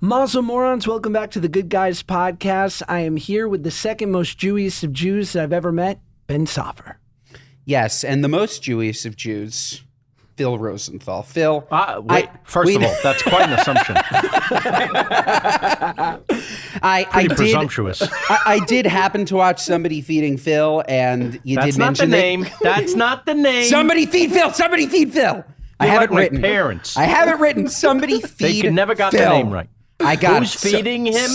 Mazel morons, welcome back to the Good Guys podcast. I am here with the second most Jewiest of Jews that I've ever met, Ben Soffer. Yes, and the most Jewish of Jews, Phil Rosenthal. Phil, First of all, that's quite an assumption. I presumptuous. I did happen to watch Somebody Feeding Phil, and you That's did not mention the name. That's not the name. Somebody feed Phil. Somebody feed Phil. I have like it my written. parents. I have it written. Somebody feed. They could never got Phil. the name right. I got Who's feeding him?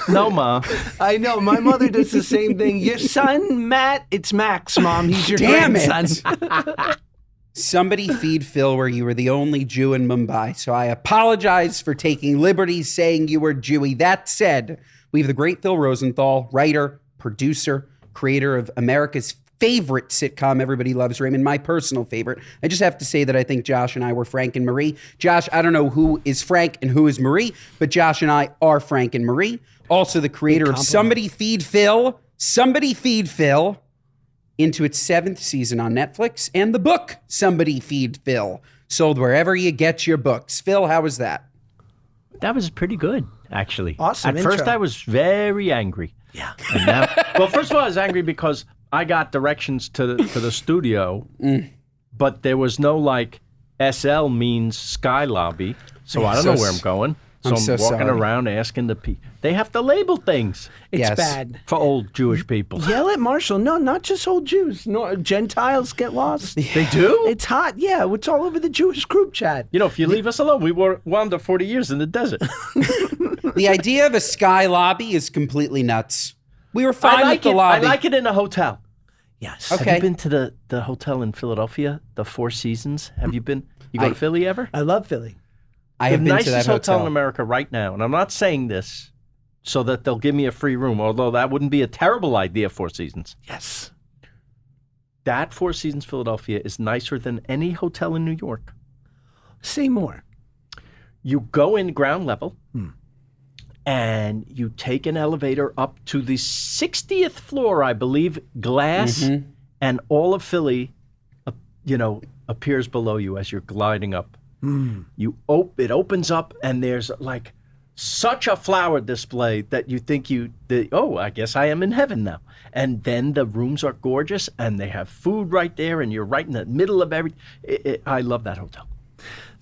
No, Ma. I know, my mother does the same thing. Your son, Matt, it's Max, Mom. He's your Damn grandson. it. Somebody feed Phil where you were the only Jew in Mumbai. So I apologize for taking liberties saying you were Jewy. That said, we have the great Phil Rosenthal, writer, producer, creator of America's favorite sitcom, Everybody Loves Raymond, my personal favorite. I just have to say that I think Josh and I were Frank and Marie. Josh, I don't know who is Frank and who is Marie, but Josh and I are Frank and Marie. Also the creator of Somebody Feed Phil, into its 7th season on Netflix, and the book Somebody Feed Phil, sold wherever you get your books. Phil, how was that? That was pretty good, actually. Awesome At first, intro. I was very angry. Yeah. And now, well, first of all, I was angry because I got directions to the studio, but there was no like SL means Sky Lobby, so I don't know where I'm going. So I'm walking sorry. around asking the people. They have to label things It's Yes. bad. for old Jewish people. Yell at Marshall. No, not just old Jews. No, Gentiles get lost. They do? It's hot. Yeah, it's all over the Jewish group chat. You know, if you leave us alone, we wandered 40 years in the desert. The idea of a Sky Lobby is completely nuts. We were fine with the lobby. I like it in a hotel. Yes. Okay. Have you been to the hotel in Philadelphia, the Four Seasons? Have you been? You go to Philly ever? I love Philly. I have the been to nicest that hotel in hotel. America right now, and I'm not saying this so that they'll give me a free room, although that wouldn't be a terrible idea, Four Seasons. Yes. That Four Seasons Philadelphia is nicer than any hotel in New York. Say more. You go in ground level, and you take an elevator up to the 60th floor, I believe, glass, and all of Philly, appears below you as you're gliding up. It opens up, and there's like such a flower display that you think I guess I am in heaven now. And then the rooms are gorgeous, and they have food right there, and you're right in the middle of everything. I love that hotel.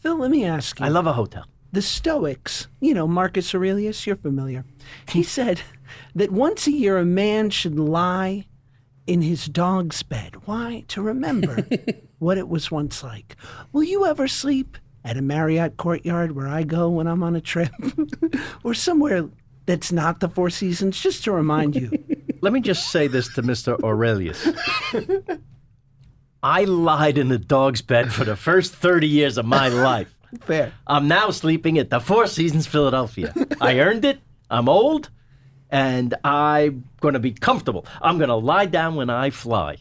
Phil, let me ask you. I love a hotel. The Stoics, Marcus Aurelius, you're familiar. He said that once a year a man should lie in his dog's bed. Why? To remember what it was once like. Will you ever sleep at a Marriott Courtyard where I go when I'm on a trip? Or somewhere that's not the Four Seasons, just to remind you. Let me just say this to Mr. Aurelius. I lied in the dog's bed for the first 30 years of my life. Fair. I'm now sleeping at the Four Seasons Philadelphia. I earned it. I'm old, and I'm going to be comfortable. I'm going to lie down when I fly.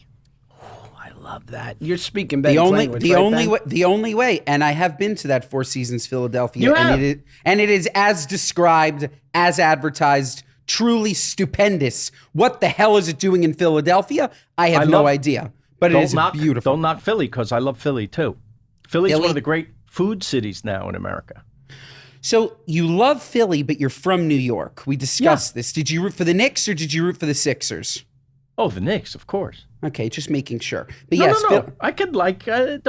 I love that. You're speaking Ben's language, right, Ben? The only way, and I have been to that Four Seasons Philadelphia, You have? and it is as described, as advertised, truly stupendous. What the hell is it doing in Philadelphia? I have no idea, but it is beautiful. Don't knock Philly, because I love Philly too. Philly's one of the great food cities now in America. So you love Philly, but you're from New York. We discussed this. Did you root for the Knicks or did you root for the Sixers? Oh, the Knicks, of course. Okay, just making sure. But No, yes, no. Phil, I could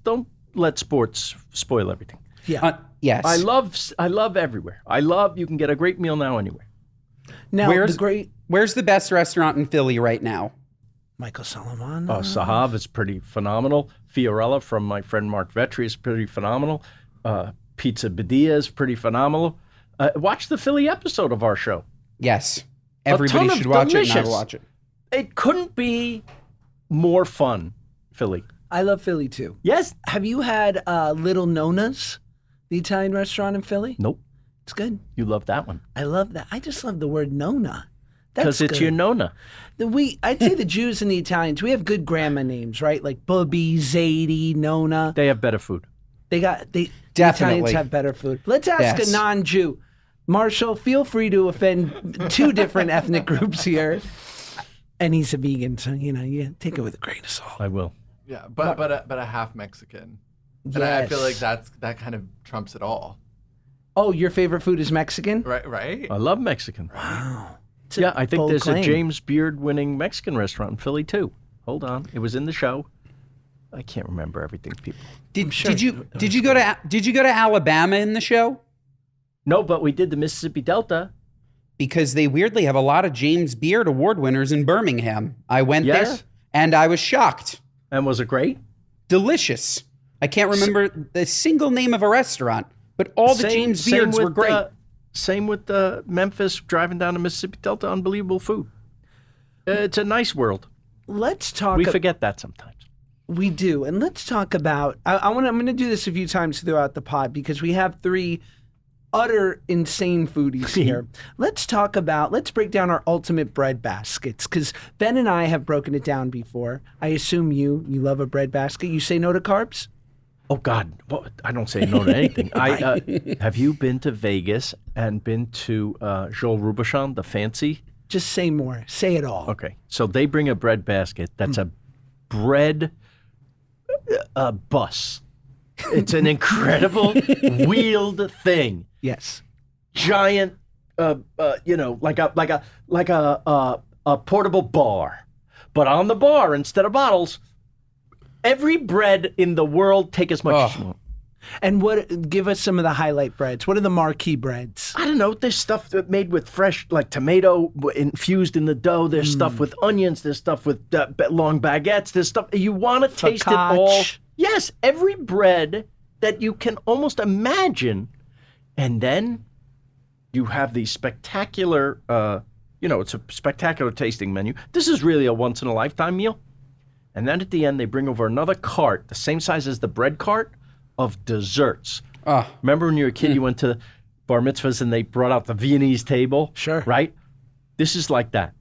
don't let sports spoil everything. Yeah. yes. I love everywhere. You can get a great meal now anywhere. Now, Where's the great the best restaurant in Philly right now? Michael Solomon. Sahav is pretty phenomenal. Fiorella from my friend Mark Vetri is pretty phenomenal. Pizza Badia is pretty phenomenal. Watch the Philly episode of our show. Yes. Everybody ton should of watch it and delicious. I'll watch it. It couldn't be more fun, Philly. I love Philly too. Yes? Have you had Little Nona's, the Italian restaurant in Philly? Nope. It's good. You love that one. I love that. I just love the word Nona. Because it's your Nona. I'd say the Jews and the Italians, we have good grandma names, right? Like Bubby, Zadie, Nona. They have better food. The Definitely. Italians have better food. Let's ask Yes. a non-Jew. Marshall, feel free to offend two different ethnic groups here. And he's a vegan, so you take it with a grain of salt. I will. Yeah, but a half Mexican. And I Yes. feel like that kind of trumps it all. Oh, your favorite food is Mexican? Right? I love Mexican. Wow. Yeah, I think bold there's claim. a James Beard winning Mexican restaurant in Philly too. Hold on, it was in the show. I can't remember everything, people. Did you go to Alabama in the show? No, but we did the Mississippi Delta. Because they weirdly have a lot of James Beard award winners in Birmingham. I went Yes. there and I was shocked. And was it great? Delicious. I can't remember the single name of a restaurant, but all the James Beards were great. Same with Memphis, driving down the Mississippi Delta, unbelievable food. It's a nice world. Let's talk. We forget that sometimes. We do, and let's talk about. I'm going to do this a few times throughout the pod because we have 3 utter insane foodies here. Let's break down our ultimate bread baskets because Ben and I have broken it down before. I assume you love a bread basket. You say no to carbs? Oh God, well, I don't say no to anything. Have you been to Vegas and been to Joel Robuchon, the fancy? Just say more. Say it all. Okay, so they bring a bread basket that's a bread bus. It's an incredible wheeled thing. Yes. Giant, like a portable bar, but on the bar instead of bottles. Every bread in the world, take as much as you want. And give us some of the highlight breads. What are the marquee breads? I don't know. There's stuff made with fresh, like tomato infused in the dough. There's stuff with onions. There's stuff with long baguettes. There's stuff you want to taste it all. Yes, every bread that you can almost imagine, and then you have these spectacular. It's a spectacular tasting menu. This is really a once in a lifetime meal. And then at the end, they bring over another cart, the same size as the bread cart, of desserts. Remember when you were a kid, you went to bar mitzvahs and they brought out the Viennese table? Sure. Right? This is like that.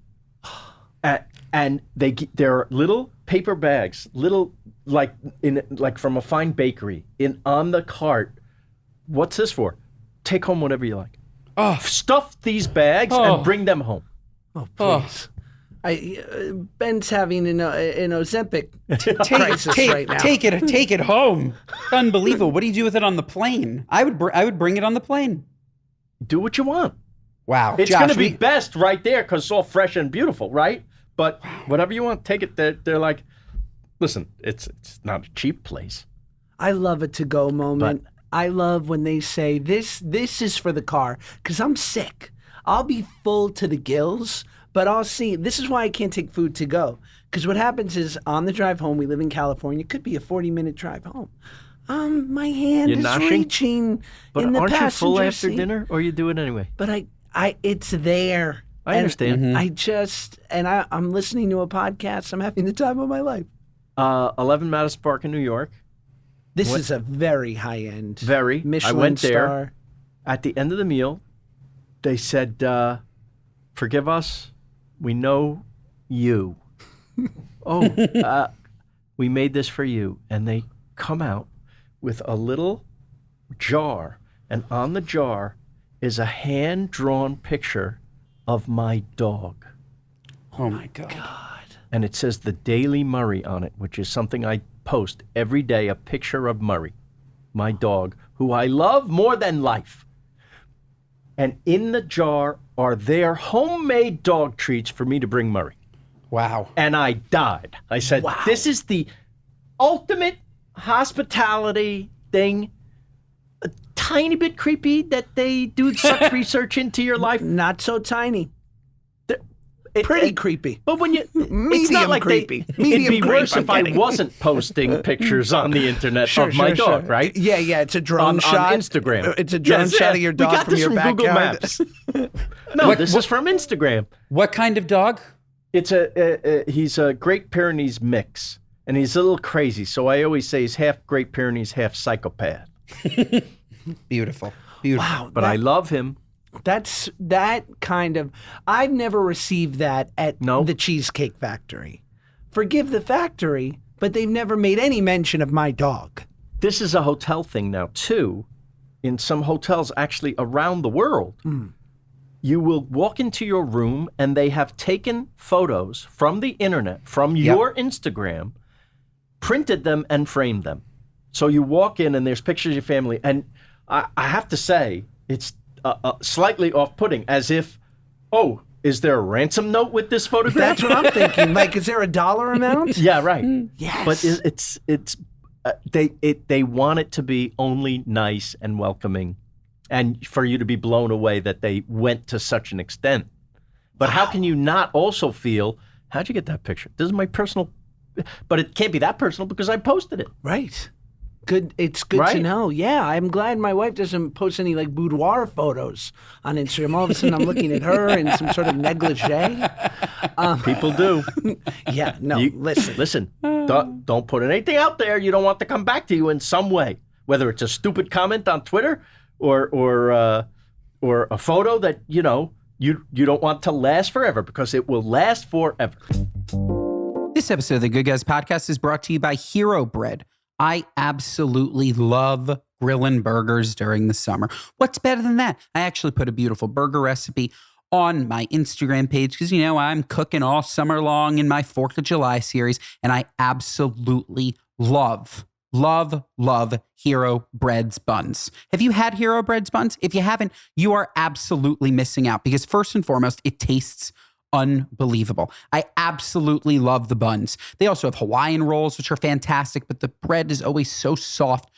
And there are little paper bags, like from a fine bakery, on the cart. What's this for? Take home whatever you like. Stuff these bags and bring them home. Oh, please. Ben's having an Ozempic crisis right now. Take it home. Unbelievable. What do you do with it on the plane? I would bring it on the plane. Do what you want. Wow. It's going to be best right there because it's all fresh and beautiful, right? But whatever you want, take it. They're like, listen, it's not a cheap place. I love a to-go moment. I love when they say, this is for the car because I'm sick. I'll be full to the gills. But I'll see. This is why I can't take food to go. Because what happens is on the drive home, we live in California. It could be a 40-minute drive home. My hand is reaching but in the passenger aren't you full after seat. Dinner, or you do it anyway? But it's there. I understand. I'm listening to a podcast. I'm having the time of my life. 11 Madison Park in New York. This is a very high-end. Very. Michelin I went there. star. At the end of the meal, they said, forgive us. We know you. We made this for you. And they come out with a little jar. And on the jar is a hand-drawn picture of my dog. Oh, my God. And it says the Daily Murray on it, which is something I post every day, a picture of Murray, my dog, who I love more than life. And in the jar are their homemade dog treats for me to bring Murray. Wow. And I died. I said, This is the ultimate hospitality thing. A tiny bit creepy that they do such research into your life. Not so tiny. Pretty creepy. But when you, it's not like creepy. It'd be worse if I wasn't posting pictures on the internet of my dog, right? Yeah, it's a drone shot on Instagram. It's a drone shot of your dog from your backyard. This is from Instagram. What kind of dog? It's he's a Great Pyrenees mix, and he's a little crazy. So I always say he's half Great Pyrenees, half psychopath. Beautiful. Wow, but I love him. That's that kind of. I've never received that at the Cheesecake Factory. Forgive the factory, but they've never made any mention of my dog. This is a hotel thing now, too. In some hotels actually around the world, you will walk into your room and they have taken photos from the internet, from your Instagram, printed them and framed them. So you walk in and there's pictures of your family. And I have to say, It's slightly off-putting, as if, oh, is there a ransom note with this photograph? That's what I'm thinking. Like, is there a dollar amount? Yeah, right. Yes. But they want it to be only nice and welcoming, and for you to be blown away that they went to such an extent. But how can you not also feel, how'd you get that picture? This is my personal, but it can't be that personal because I posted it. Right. Good. It's good to Right. know. Yeah, I'm glad my wife doesn't post any like boudoir photos on Instagram. All of a sudden, I'm looking at her in some sort of negligee. People do. Yeah. No. Listen. Don't put anything out there you don't want to come back to you in some way, whether it's a stupid comment on Twitter or a photo that you don't want to last forever, because it will last forever. This episode of the Good Guys Podcast is brought to you by Hero Bread. I absolutely love grilling burgers during the summer. What's better than that? I actually put a beautiful burger recipe on my Instagram page because, I'm cooking all summer long in my 4th of July series, and I absolutely love Hero Bread's buns. Have you had Hero Bread's buns? If you haven't, you are absolutely missing out, because first and foremost, it tastes unbelievable. I absolutely love the buns. They also have Hawaiian rolls, which are fantastic, but the bread is always so soft,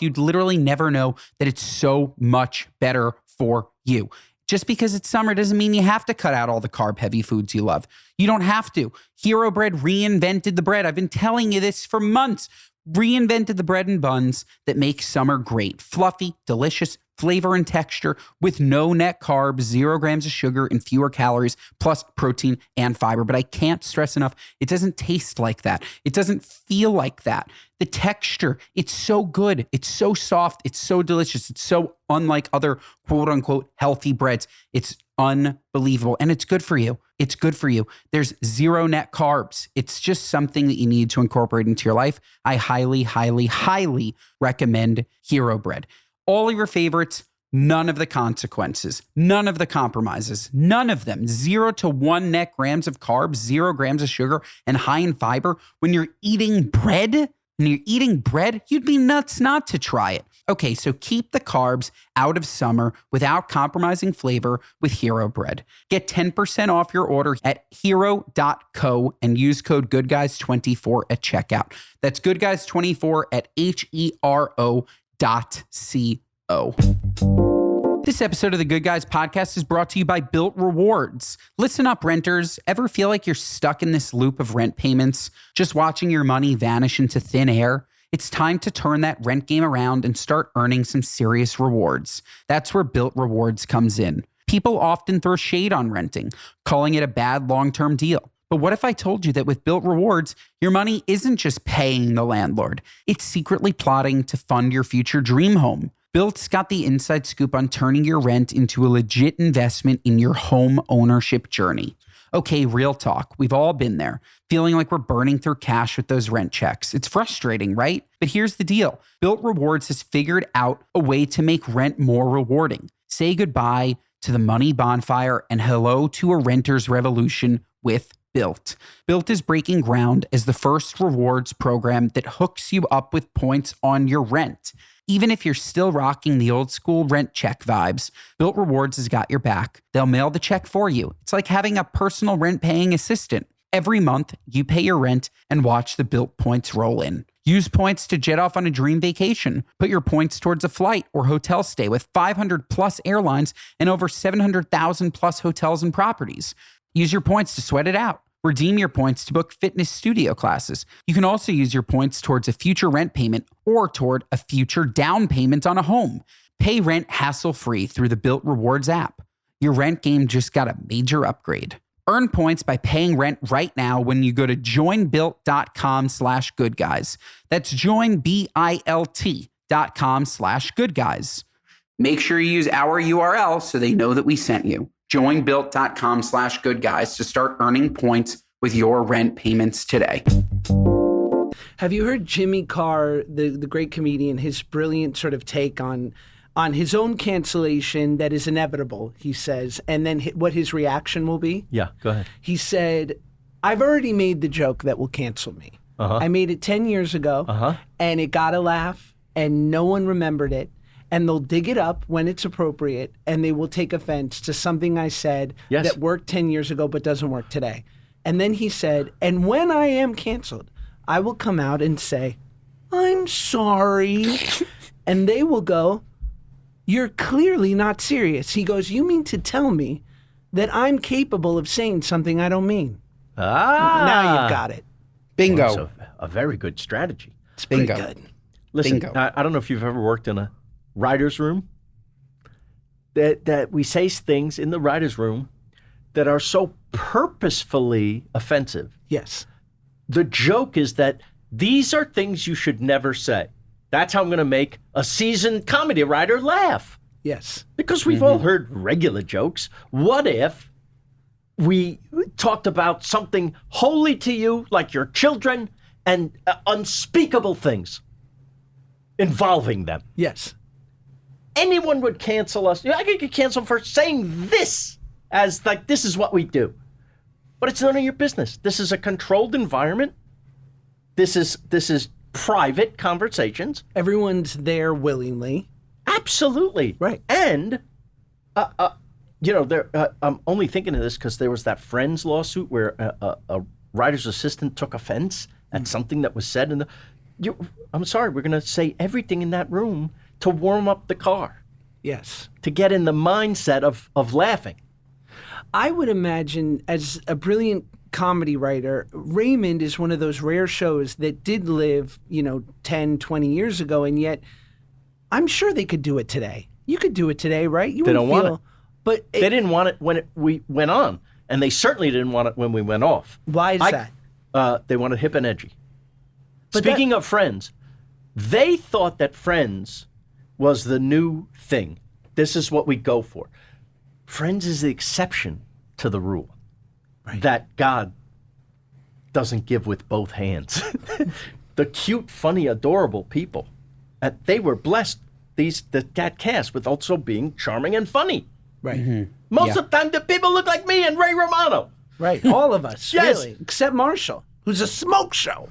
you'd literally never know that it's so much better for you. Just because it's summer doesn't mean you have to cut out all the carb-heavy foods you love. You don't have to. Hero Bread reinvented the bread. I've been telling you this for months. Reinvented the bread and buns that make summer great. Fluffy, delicious, flavor and texture with no net carbs, 0 grams of sugar, and fewer calories, plus protein and fiber. But I can't stress enough, it doesn't taste like that. It doesn't feel like that. The texture, it's so good. It's so soft. It's so delicious. It's so unlike other quote unquote healthy breads. It's unbelievable. And it's good for you. It's good for you. There's 0 net carbs. It's just something that you need to incorporate into your life. I highly, highly, highly recommend Hero Bread. All of your favorites, none of the consequences, none of the compromises, none of them. 0 to 1 net grams of carbs, 0 grams of sugar, and high in fiber. When you're eating bread, you'd be nuts not to try it. Okay, so keep the carbs out of summer without compromising flavor with Hero Bread. Get 10% off your order at hero.co and use code GoodGuys24 at checkout. That's GoodGuys24 at HERO.co. This episode of the Good Guys Podcast is brought to you by Built Rewards. Listen up, renters. Ever feel like you're stuck in this loop of rent payments, just watching your money vanish into thin air? It's time to turn that rent game around and start earning some serious rewards. That's where Built Rewards comes in. People often throw shade on renting, calling it a bad long-term deal. But what if I told you that with Built Rewards, your money isn't just paying the landlord, it's secretly plotting to fund your future dream home. Built's got the inside scoop on turning your rent into a legit investment in your home ownership journey. Okay, real talk. We've all been there, feeling like we're burning through cash with those rent checks. It's frustrating, right? But here's the deal. Built Rewards has figured out a way to make rent more rewarding. Say goodbye to the money bonfire and hello to a renter's revolution with Built. Built is breaking ground as the first rewards program that hooks you up with points on your rent. Even if you're still rocking the old school rent check vibes, Built Rewards has got your back. They'll mail the check for you. It's like having a personal rent paying assistant. Every month, you pay your rent and watch the Built points roll in. Use points to jet off on a dream vacation. Put your points towards a flight or hotel stay with 500 plus airlines and over 700,000 plus hotels and properties. Use your points to sweat it out. Redeem your points to book fitness studio classes. You can also use your points towards a future rent payment or toward a future down payment on a home. Pay rent hassle-free through the Built Rewards app. Your rent game just got a major upgrade. Earn points by paying rent right now when you go to joinbuilt.com/goodguys. That's joinbilt.com/goodguys. Make sure you use our URL so they know that we sent you. Joinbuilt.com/goodguys to start earning points with your rent payments today. Have you heard Jimmy Carr, the great comedian, his brilliant sort of take on his own cancellation that is inevitable, he says, and then what his reaction will be? Yeah, go ahead. He said, I've already made the joke that will cancel me. I made it 10 years ago, and it got a laugh, and no one remembered it. and they'll dig it up when it's appropriate, and they will take offense to something I said Yes. that worked 10 years ago but doesn't work today. And then he said, and when I am canceled, I will come out and say, I'm sorry. And they will go, you're clearly not serious. He goes, you mean to tell me that I'm capable of saying something I don't mean? Now you've got it. Bingo. Well, that's a very good strategy. It's pretty Bingo. good. Listen, Bingo. I don't know if you've ever worked in a writer's room. That we say things in the writer's room that are so purposefully offensive. Yes. The joke is that these are things you should never say. That's how I'm going to make a seasoned comedy writer laugh. Yes. Because we've all heard regular jokes. What if we talked about something holy to you, like your children, and unspeakable things involving them? Yes. Anyone would cancel us. I could get canceled for saying this as like, this is what we do. But it's none of your business. This is a controlled environment. This is private conversations. Everyone's there willingly. Absolutely. Right. And, I'm only thinking of this because there was that Friends lawsuit where a writer's assistant took offense at something that was said in the. I'm sorry, we're going to say everything in that room to warm up the car, Yes. to get in the mindset of laughing. I would imagine, as a brilliant comedy writer, Raymond is one of those rare shows that did live, 10, 20 years ago, and yet I'm sure they could do it today. You could do it today, right? You They wouldn't don't want it. But They didn't want it when we went on, and they certainly didn't want it when we went off. why is that? They wanted hip and edgy. But Speaking of Friends, they thought that Friends was the new thing. This is what we go for. Friends is the exception to the rule that God doesn't give with both hands. The cute, funny, adorable people, they were blessed, that cast, with also being charming and funny. Right. Most of the time, the people look like me and Ray Romano. Right. All of us, Yes. really, except Marshall, who's a smoke show.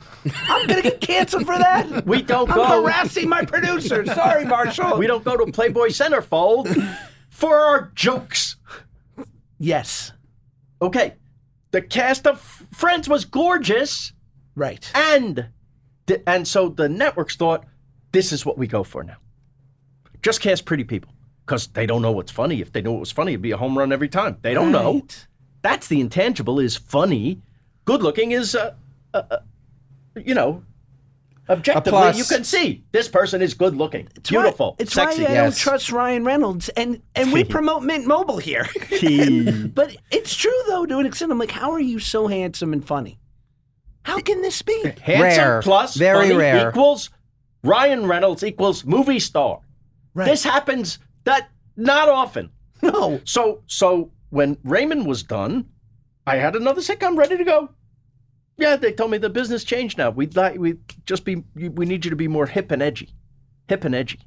I'm going to get canceled for that. We don't I'm go. harassing my producer. Sorry, Marshall. We don't go to Playboy Centerfold for our jokes. Yes. Okay, the cast of Friends was gorgeous, Right. and so the networks thought, this is what we go for now. Just cast pretty people, because they don't know what's funny. If they knew what was funny, it'd be a home run every time. They don't know. Right. That's the intangible, is funny. Good looking is, objectively, plus. you can see this person is good looking, beautiful, It's sexy. why I don't Yes. trust Ryan Reynolds, and we promote Mint Mobile here. But it's true, though, to an extent. I'm like, how are you so handsome and funny? How can this be? Handsome Rare. plus Very funny rare. equals Ryan Reynolds equals movie star. Right. This happens not often. No. So when Raymond was done, I had another sitcom ready to go. Yeah, they told me the business changed now. We need you to be more hip and edgy. Hip and edgy.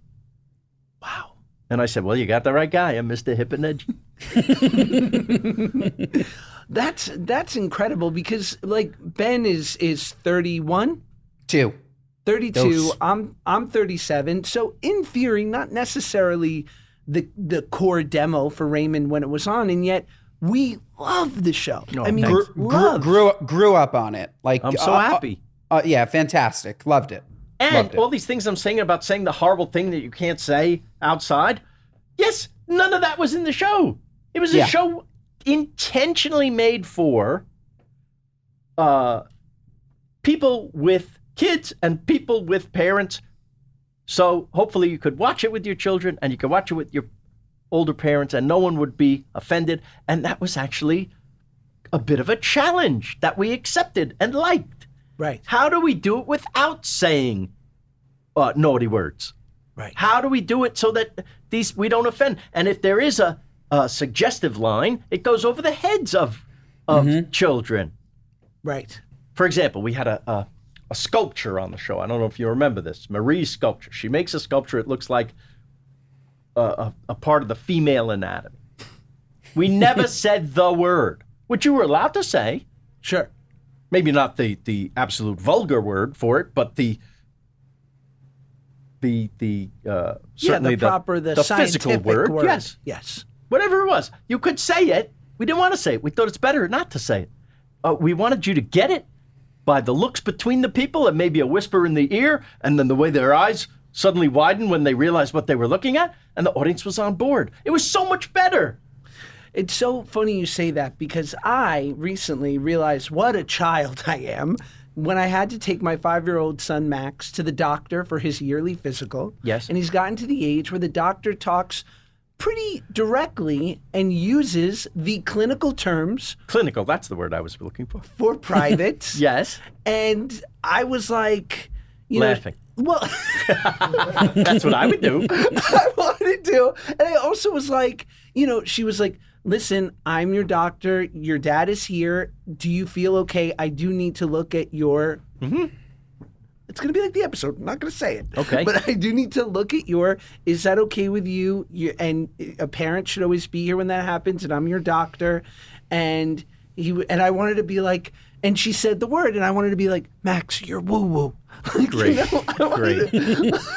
Wow. And I said, well, you got the right guy. I'm Mr. Hip and Edgy. That's incredible because like Ben is 31, 2. 32. Those. I'm 37. So in theory, not necessarily the core demo for Raymond when it was on, and yet we love the show. Oh, I mean, thanks. love. Grew up on it. Like I'm so happy. Yeah, fantastic. Loved it. And Loved it. all these things I'm saying about saying the horrible thing that you can't say outside, yes, none of that was in the show. It was a Yeah. show intentionally made for people with kids and people with parents. So hopefully you could watch it with your children and you could watch it with your older parents and no one would be offended. And that was actually a bit of a challenge that we accepted and liked. Right. How do we do it without saying naughty words? Right. How do we do it so that we don't offend? And if there is a suggestive line, it goes over the heads of children. Right. For example, we had a sculpture on the show. I don't know if you remember this. Marie's sculpture. She makes a sculpture. It looks like a part of the female anatomy. We never said the word, which you were allowed to say. Sure. Maybe not the absolute vulgar word for it, but the the certainly the proper, the physical scientific word. Yes. Yes. Whatever it was. You could say it. We didn't want to say it. We thought it's better not to say it. We wanted you to get it by the looks between the people and maybe a whisper in the ear, and then the way their eyes suddenly widened when they realized what they were looking at, and the audience was on board. It was so much better. It's so funny you say that because I recently realized what a child I am when I had to take my 5-year-old son Max to the doctor for his yearly physical. Yes. And he's gotten to the age where the doctor talks pretty directly and uses the clinical terms. Clinical, that's the word I was looking for Privates. Yes. And I was like, Laughing. Well, that's what I would do. I wanted to. And I also was like, she was like, listen, I'm your doctor. Your dad is here. Do you feel okay? I do need to look at your... Mm-hmm. It's going to be like the episode. I'm not going to say it. Okay. But I do need to look at your... Is that okay with you? And a parent should always be here when that happens. And I'm your doctor. And I wanted to be like... And she said the word. And I wanted to be like, Max, you're woo-woo. Like, Great. Great.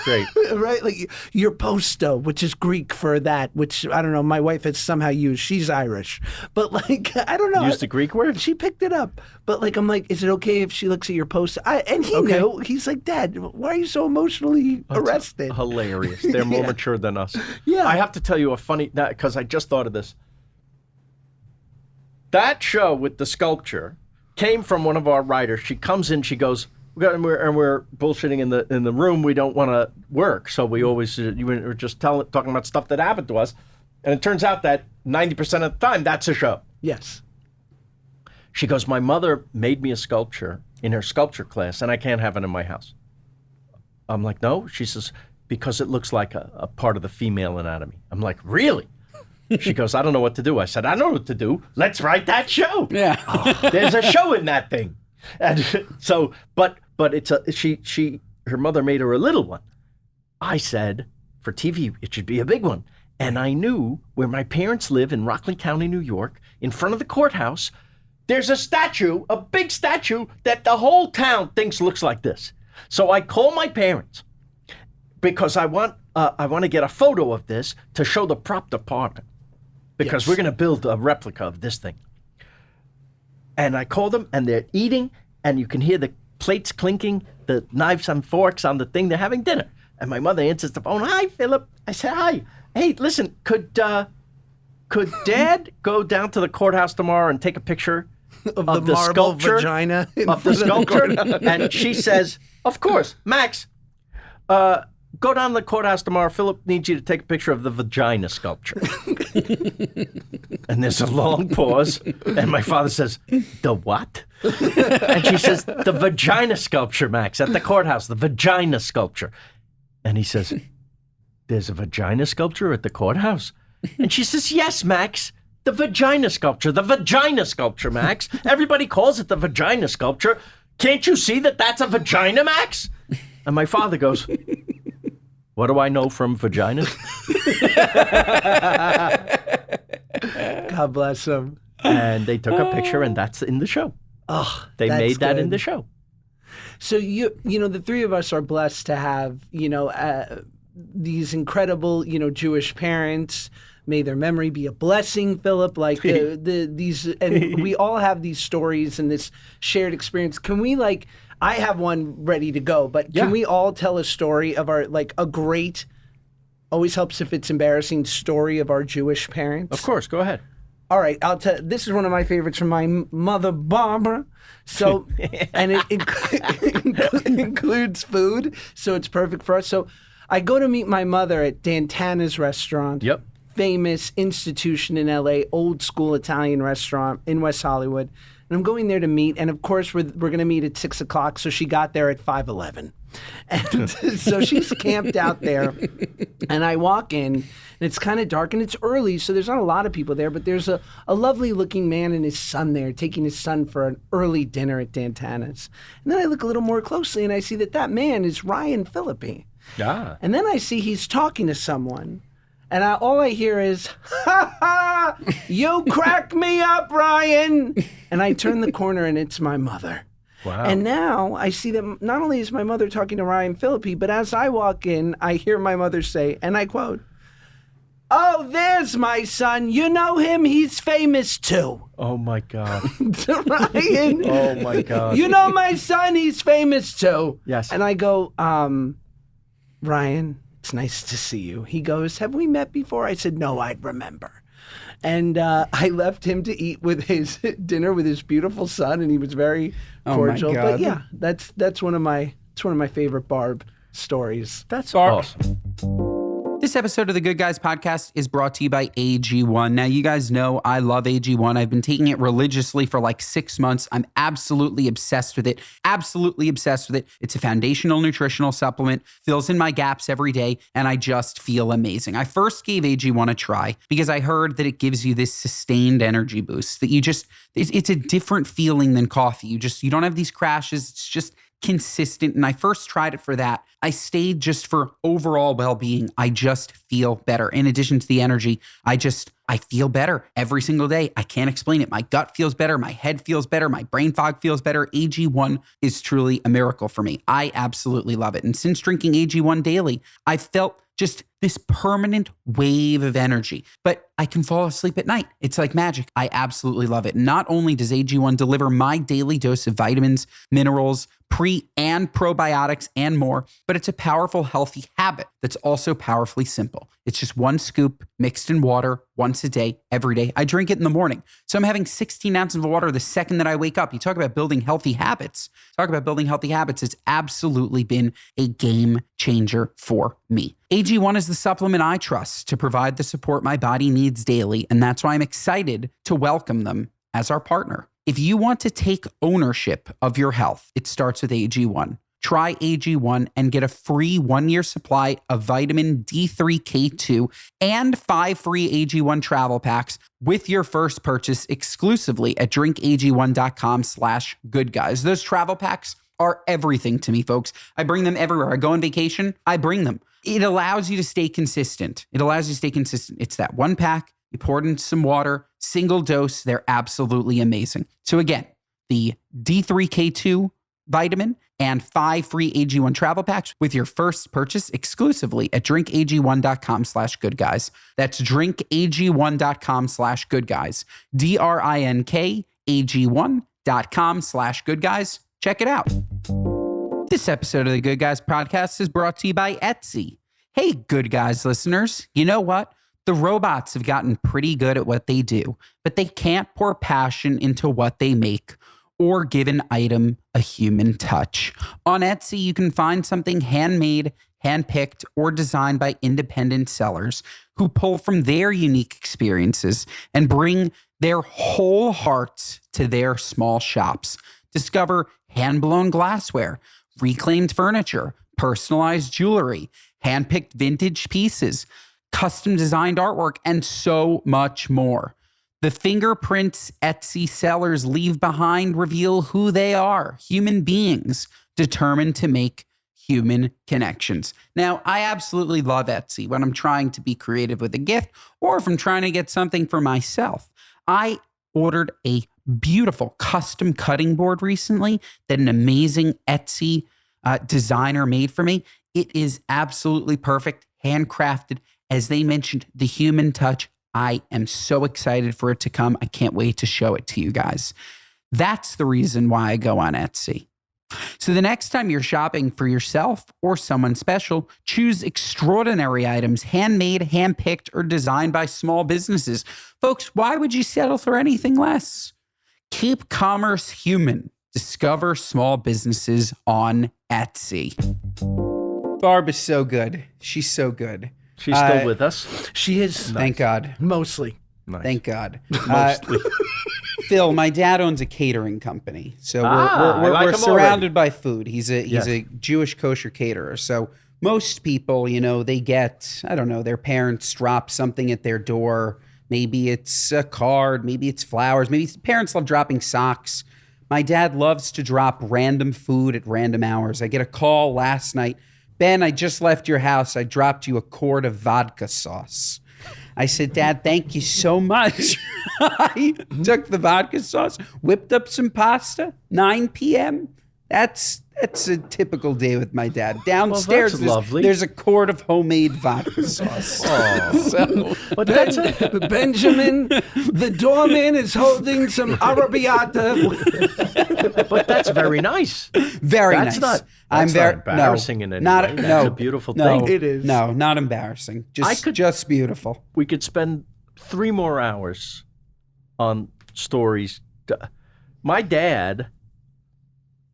Great. Right? Like your posto, which is Greek for that, which I don't know, my wife has somehow used. She's Irish. But like, I don't know. Used the Greek word? She picked it up. But like, I'm like, is it okay if she looks at your posto? And he knew. He's like, Dad, why are you so emotionally arrested? Hilarious. They're more mature than us. Yeah. I have to tell you a funny, because I just thought of this. That show with the sculpture came from one of our writers. She comes in, she goes, we're bullshitting in the room. We don't want to work, so we always we're just talking about stuff that happened to us, and it turns out that 90% of the time that's a show. Yes. She goes, my mother made me a sculpture in her sculpture class, and I can't have it in my house. I'm like, no. She says, because it looks like a part of the female anatomy. I'm like, really? She goes, I don't know what to do. I said, I know what to do. Let's write that show. Yeah. There's a show in that thing. And so, but it's her mother made her a little one. I said, for TV, it should be a big one. And I knew where my parents live in Rockland County, New York, in front of the courthouse, there's a statue, a big statue that the whole town thinks looks like this. So I call my parents because I want to get a photo of this to show the prop department because we're going to build a replica of this thing. And I call them, and they're eating, and you can hear the plates clinking, the knives and forks on the thing. They're having dinner. And my mother answers the phone. Hi, Philip. I said, hi. Hey, listen, could Dad go down to the courthouse tomorrow and take a picture of the marble sculpture? vagina Of the sculpture? And she says, of course. Max, go down to the courthouse tomorrow. Philip needs you to take a picture of the vagina sculpture. And there's a long pause. And my father says, the what? And she says, the vagina sculpture, Max, at the courthouse, the vagina sculpture. And he says, there's a vagina sculpture at the courthouse? And she says, yes, Max, the vagina sculpture, Max. Everybody calls it the vagina sculpture. Can't you see that that's a vagina, Max? And my father goes, what do I know from vaginas? God bless him. And they took a picture, and that's in the show. Oh, They that's made that in good. the show. So the three of us are blessed to have these incredible Jewish parents. May their memory be a blessing, Philip. Like these, and we all have these stories and this shared experience. Can we I have one ready to go, but can we all tell a story of our a great? Always helps if it's embarrassing story of our Jewish parents. Of course, go ahead. All right, I'll tell. This is one of my favorites from my mother, Barbara. So, and it includes food, so it's perfect for us. So, I go to meet my mother at Dantana's restaurant. Yep. Famous institution in LA, old school Italian restaurant in West Hollywood. And I'm going there to meet, and of course we're going to meet at 6:00. So she got there at 5:11, and so she's camped out there. And I walk in, and it's kind of dark, and it's early, so there's not a lot of people there. But there's a lovely looking man and his son there, taking his son for an early dinner at Dantana's. And then I look a little more closely, and I see that man is Ryan Phillippe. Ah. And then I see he's talking to someone. And all I hear is, ha ha, you crack me up, Ryan. And I turn the corner and it's my mother. Wow. And now I see that not only is my mother talking to Ryan Phillippe, but as I walk in, I hear my mother say, and I quote, "Oh, there's my son. You know him? He's famous too." Oh, my God. To Ryan. Oh, my God. "You know my son? He's famous too." Yes. And I go, "Ryan, it's nice to see you." He goes, "Have we met before?" I said, "No, I'd remember." And I left him to eat with his dinner with his beautiful son, and he was very cordial. God. But yeah, that's one of my favorite Barb stories. That's Barb. awesome. This episode of the Good Guys podcast is brought to you by AG1. Now, you guys know I love AG1. I've been taking it religiously for like 6 months. I'm absolutely obsessed with it. Absolutely obsessed with it. It's a foundational nutritional supplement, fills in my gaps every day, and I just feel amazing. I first gave AG1 a try because I heard that it gives you this sustained energy boost, that it's a different feeling than coffee. You don't have these crashes. It's just consistent. And I first tried it for that. I stayed just for overall well-being. I just feel better. In addition to the energy, I feel better every single day. I can't explain it. My gut feels better. My head feels better. My brain fog feels better. AG1 is truly a miracle for me. I absolutely love it. And since drinking AG1 daily, I felt just this permanent wave of energy, but I can fall asleep at night. It's like magic. I absolutely love it. Not only does AG1 deliver my daily dose of vitamins, minerals, pre and probiotics, and more, but it's a powerful, healthy habit that's also powerfully simple. It's just one scoop mixed in water once a day, every day. I drink it in the morning. So I'm having 16 ounces of water the second that I wake up. You talk about building healthy habits. It's absolutely been a game changer for me. AG1 is the supplement I trust to provide the support my body needs daily, and that's why I'm excited to welcome them as our partner. If you want to take ownership of your health, it starts with AG1. Try AG1 and get a free 1-year supply of vitamin D3K2 and 5 free AG1 travel packs with your first purchase exclusively at drinkag1.com/goodguys. Those travel packs are everything to me, folks. I bring them everywhere. I go on vacation, I bring them. It allows you to stay consistent. It's that one pack. You pour it into some water, single dose. They're absolutely amazing. So again, the D3K2 vitamin and 5 free AG1 travel packs with your first purchase exclusively at drinkag1.com/goodguys. That's drinkag1.com/goodguys. drinkag1.com/goodguys. Check it out. This episode of the Good Guys podcast is brought to you by Etsy. Hey, Good Guys listeners, you know what? The robots have gotten pretty good at what they do, but they can't pour passion into what they make or give an item a human touch. On Etsy, you can find something handmade, handpicked, or designed by independent sellers who pull from their unique experiences and bring their whole hearts to their small shops. Discover hand-blown glassware, reclaimed furniture, personalized jewelry, handpicked vintage pieces, custom designed artwork, and so much more. The fingerprints Etsy sellers leave behind reveal who they are, human beings determined to make human connections. Now, I absolutely love Etsy when I'm trying to be creative with a gift or if I'm trying to get something for myself. I ordered a beautiful custom cutting board recently that an amazing Etsy designer made for me. It is absolutely perfect, handcrafted. As they mentioned, the human touch. I am so excited for it to come. I can't wait to show it to you guys. That's the reason why I go on Etsy. So the next time you're shopping for yourself or someone special, choose extraordinary items, handmade, handpicked, or designed by small businesses. Folks, why would you settle for anything less? Keep commerce human. Discover small businesses on Etsy. Barb is so good. She's so good. She's still with us. She is. Thank God. Mostly. Nice. Thank God. Mostly. Phil, my dad owns a catering company, so I we're like him surrounded by food. He's Yes. a Jewish kosher caterer. So most people, they get, I don't know, their parents drop something at their door. Maybe it's a card, maybe it's flowers, maybe parents love dropping socks. My dad loves to drop random food at random hours. I get a call last night. Ben, I just left your house. I dropped you a quart of vodka sauce. I said, Dad, thank you so much. I took the vodka sauce, whipped up some pasta, 9 p.m. That's a typical day with my dad. Downstairs, lovely. there's a quart of homemade vodka sauce. So, But that's Benjamin, the doorman, is holding some arrabbiata. But that's very nice. very That's nice. Not embarrassing in any way. That's a beautiful thing. It is. No, not embarrassing. Just beautiful. We could spend 3 more hours on stories. My dad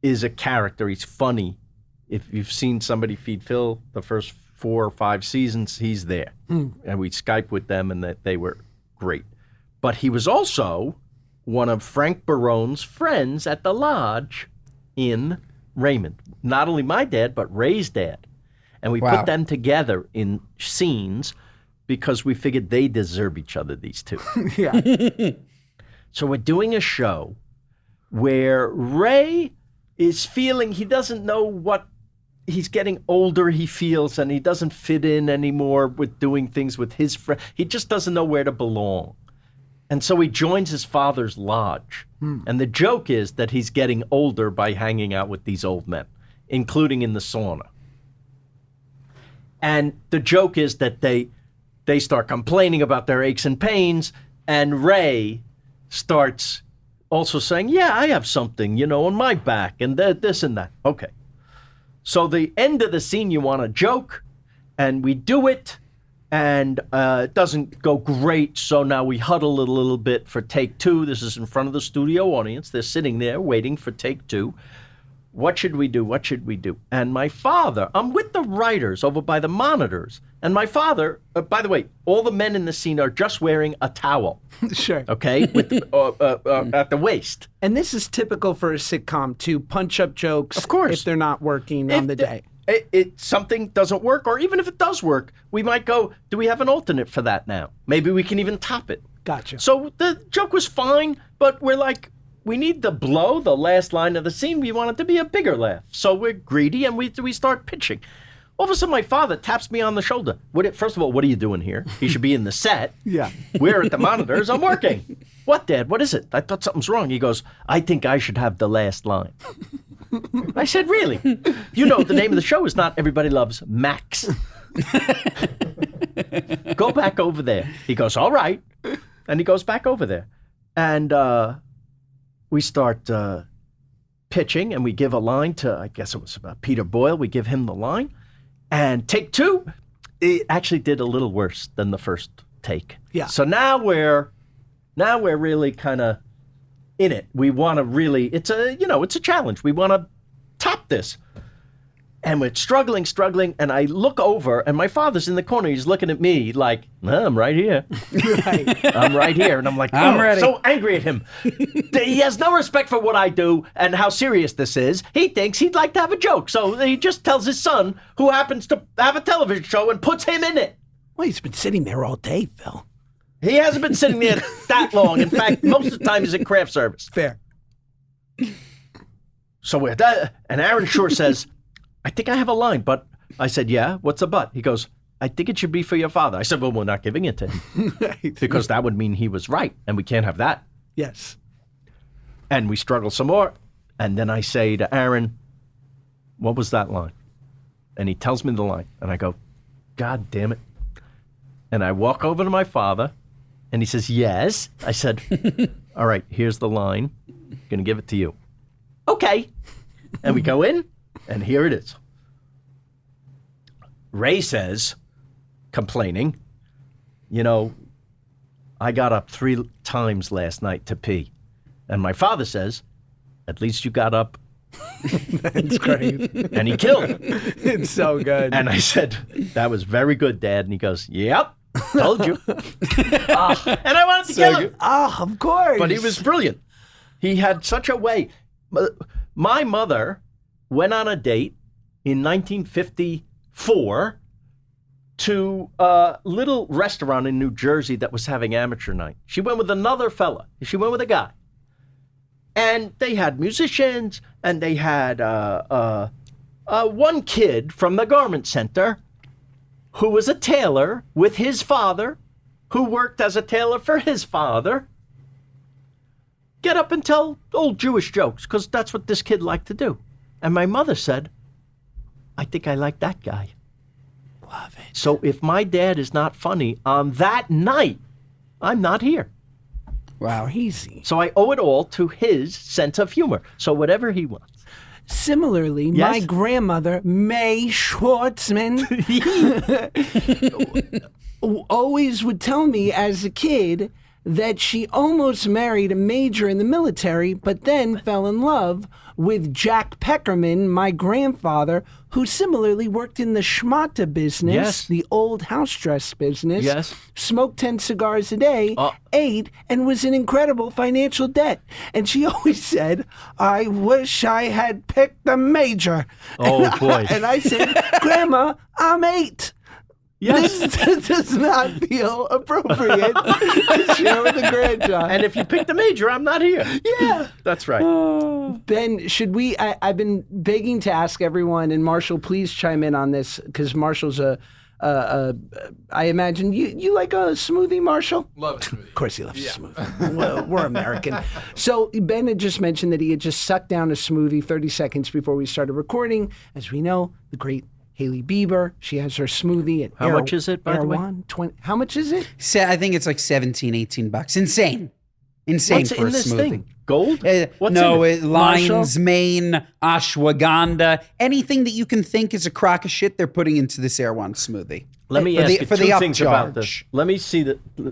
is a character. He's funny. If you've seen Somebody Feed Phil, the first 4 or 5 seasons, he's there. And we Skype with them, and they were great. But he was also one of Frank Barone's friends at the lodge in Raymond. Not only my dad, but Ray's dad. And we put them together in scenes because we figured they deserve each other, these two. Yeah. So we're doing a show where Ray is feeling he doesn't know what he's getting older, he feels, and he doesn't fit in anymore with doing things with his friend. He just doesn't know where to belong. And so he joins his father's lodge. And the joke is that he's getting older by hanging out with these old men, including in the sauna. And the joke is that they start complaining about their aches and pains, and Ray starts also saying, yeah, I have something, on my back, and this and that. Okay. So the end of the scene, you want a joke, and we do it, and it doesn't go great, so now we huddle a little bit for take 2. This is in front of the studio audience. They're sitting there waiting for take 2. What should we do? What should we do? And my father, I'm with the writers over by the monitors, and my father, by the way, all the men in the scene are just wearing a towel. Sure. Okay, with at the waist. And this is typical for a sitcom to punch up jokes, Of course. if they're not working on the day. Something doesn't work, or even if it does work, we might go, do we have an alternate for that now? Maybe we can even top it. Gotcha. So the joke was fine, but we're like, we need to blow the last line of the scene. We want it to be a bigger laugh. So we're greedy, and we start pitching. All of a sudden, my father taps me on the shoulder. First of all, what are you doing here? He should be in the set. Yeah. We're at the monitors. I'm working. What, Dad? What is it? I thought something's wrong. He goes, I think I should have the last line. I said, really? You know, the name of the show is not Everybody Loves Max. Go back over there. He goes, all right. And he goes back over there. And we start pitching, and we give a line to, I guess it was about Peter Boyle. We give him the line. And take 2, it actually did a little worse than the first take. Yeah. So now we're really kind of in it. We want to really, it's a challenge. We want to top this. And we're struggling, and I look over, and my father's in the corner. He's looking at me like, no, I'm right here. Right. I'm right here. And I'm like, I'm ready. So angry at him. He has no respect for what I do and how serious this is. He thinks he'd like to have a joke. So he just tells his son, who happens to have a television show, and puts him in it. Well, he's been sitting there all day, Phil. He hasn't been sitting there that long. In fact, most of the time he's at craft service. Fair. So we're that, and Aaron Shore says, I think I have a line, but I said, yeah, what's the but? He goes, I think it should be for your father. I said, well, we're not giving it to him Right. because that would mean he was right, and we can't have that. Yes. And we struggle some more, and then I say to Aaron, what was that line? And he tells me the line, and I go, God damn it. And I walk over to my father, and he says, yes. I said, all right, here's the line. I'm going to give it to you. Okay. And we go in, and here it is. Ray says, complaining, I got up 3 times last night to pee. And my father says, at least you got up. That's great. And he killed. It's so good. And I said, that was very good, Dad. And he goes, yep, told you. And I wanted to kill him. Oh, of course. But he was brilliant. He had such a way. My mother went on a date in 1954 to a little restaurant in New Jersey that was having amateur night. She went with another fella. She went with a guy. And they had musicians, and they had one kid from the garment center who was a tailor with his father who worked as a tailor for his father, get up and tell old Jewish jokes, because that's what this kid liked to do. And my mother said, I think I like that guy. Love it. So if my dad is not funny on that night, I'm not here. Wow. Crazy. So I owe it all to his sense of humor. So whatever he wants. Similarly, Yes? my grandmother, May Schwartzman, always would tell me as a kid that she almost married a major in the military, but then fell in love with Jack Peckerman, my grandfather, who similarly worked in the schmata business, Yes. the old house dress business, Yes. smoked 10 cigars a day, ate, and was in incredible financial debt. And she always said, I wish I had picked the major. Oh, boy. And I said, Grandma, I'm 8. Yes. This does not feel appropriate to share with a grandchild. And if you pick the major, I'm not here. Yeah. That's right. Ben, should we? I've been begging to ask everyone, and Marshall, please chime in on this, because Marshall's I imagine you like a smoothie, Marshall? Love a smoothie. Of course he loves a smoothie. Well, we're American. So Ben had just mentioned that he had just sucked down a smoothie 30 seconds before we started recording. As we know, the great Hailey Bieber, she has her smoothie at How much is it, by the way? Erewhon. 20. How much is it? I think it's like 17, 18 bucks. Insane. Insane What's for in a this smoothie. thing? Gold? What's No, in it? lion's mane, ashwagandha, anything that you can think is a crock of shit, they're putting into this Erewhon smoothie. Let me For ask the- you for two the things about upcharge. this.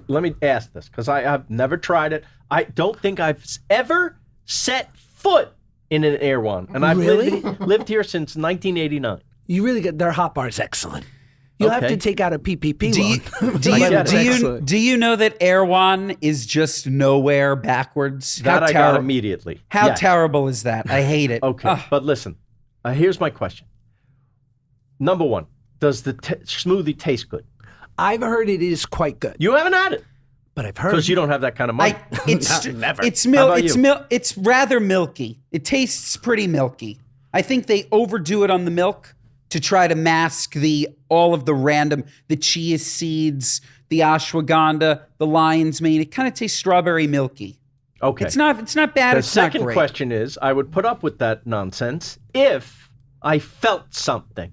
Let me ask this, because I've never tried it. I don't think I've ever set foot in an Erewhon, and I've Really? lived here since 1989. You really get their hot bar's excellent. You'll have Okay. to take out a PPP Do you, loan. do, I you, get do, it. you, Excellent. do you know that Erewhon is just nowhere backwards? That I got terri- immediately. How Yeah. terrible is that? I hate it. Okay, Ugh. but listen. Here's my question. Number one, does the smoothie taste good? I've heard it is quite good, You haven't had it but I've heard because you don't have that kind of money. It's Never. It's How about you? It's rather milky. It tastes pretty milky. I think they overdo it on the milk to try to mask all of the random, the chia seeds, the ashwagandha, the lion's mane. It kind of tastes strawberry milky. Okay. It's not bad. The It's not second great. question is, I would put up with that nonsense if I felt something.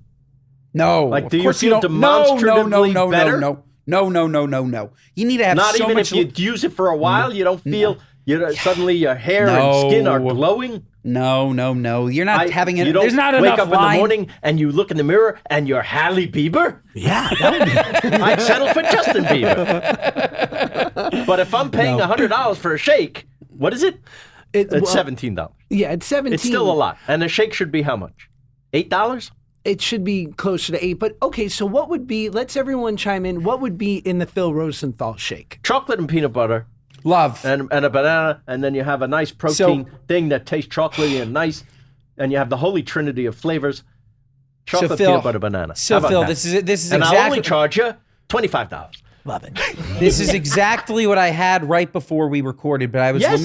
No, Like, of do you course feel don't. No, demonstratively better? No. You need to have Not so even much. if you use it for a while, you don't feel suddenly your hair and skin are No. glowing. No. You're not having it. You don't There's not wake enough up in line. the morning and you look in the mirror and you're Halle Bieber. Yeah, that would be. I'd settle for Justin Bieber. But if I'm paying $100 for a shake, what is it? It's well, $17. Yeah, it's 17. It's still a lot. And a shake should be how much? $8? It should be closer to 8. But okay, so what would be? Let's everyone chime in. What would be in the Phil Rosenthal shake? Chocolate and peanut butter Love. and a banana, and then you have a nice protein thing that tastes chocolatey and nice, and you have the holy trinity of flavors: chocolate, Phil- peanut butter, banana. So How about Phil, that? this is and I'll exactly only charge you $25. Love it. this is exactly what I had right before we recorded. But I was Yes.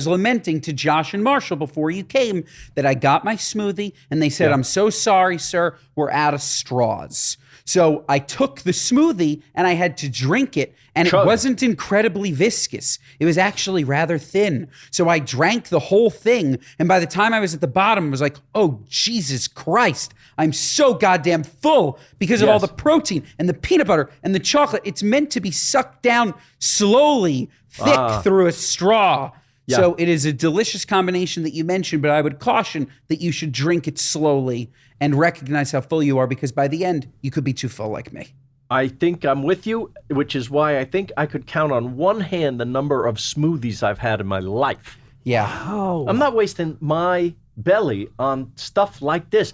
lamenting to Josh and Marshall before you came that I got my smoothie and they said, "I'm so sorry, sir, we're out of straws." So I took the smoothie and I had to drink it, and Chug. it wasn't incredibly viscous. It was actually rather thin. So I drank the whole thing, and by the time I was at the bottom, I was like, "Oh, Jesus Christ, I'm so goddamn full because of all Yes. the protein and the peanut butter and the chocolate. It's meant to be sucked down slowly, thick through a straw." Yeah. So it is a delicious combination that you mentioned, but I would caution that you should drink it slowly and recognize how full you are, because by the end, you could be too full like me. I think I'm with you, which is why I think I could count on one hand the number of smoothies I've had in my life. Yeah. Oh, I'm not wasting my belly on stuff like this.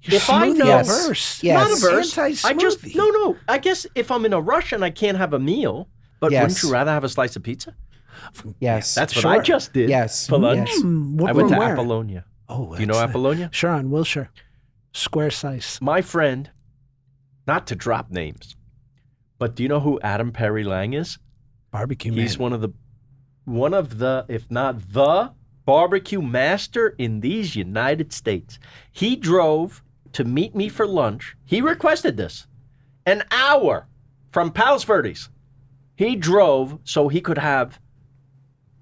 If I smoothie know, averse. Yes. not averse. I just Anti-smoothie. no. I guess if I'm in a rush and I can't have a meal, but Yes. wouldn't you rather have a slice of pizza? Yes. That's what Sure. I just did. Yes. For lunch. Yes. What I went to from where? Apollonia. Oh, Do you know that's Apollonia? Sure, on Wilshire. Square size. My friend, not to drop names, but do you know who Adam Perry Lang is? Barbecue He's man. one of the, if not the barbecue master in these United States. He drove to meet me for lunch. He requested this. An hour from Palos Verdes He drove so he could have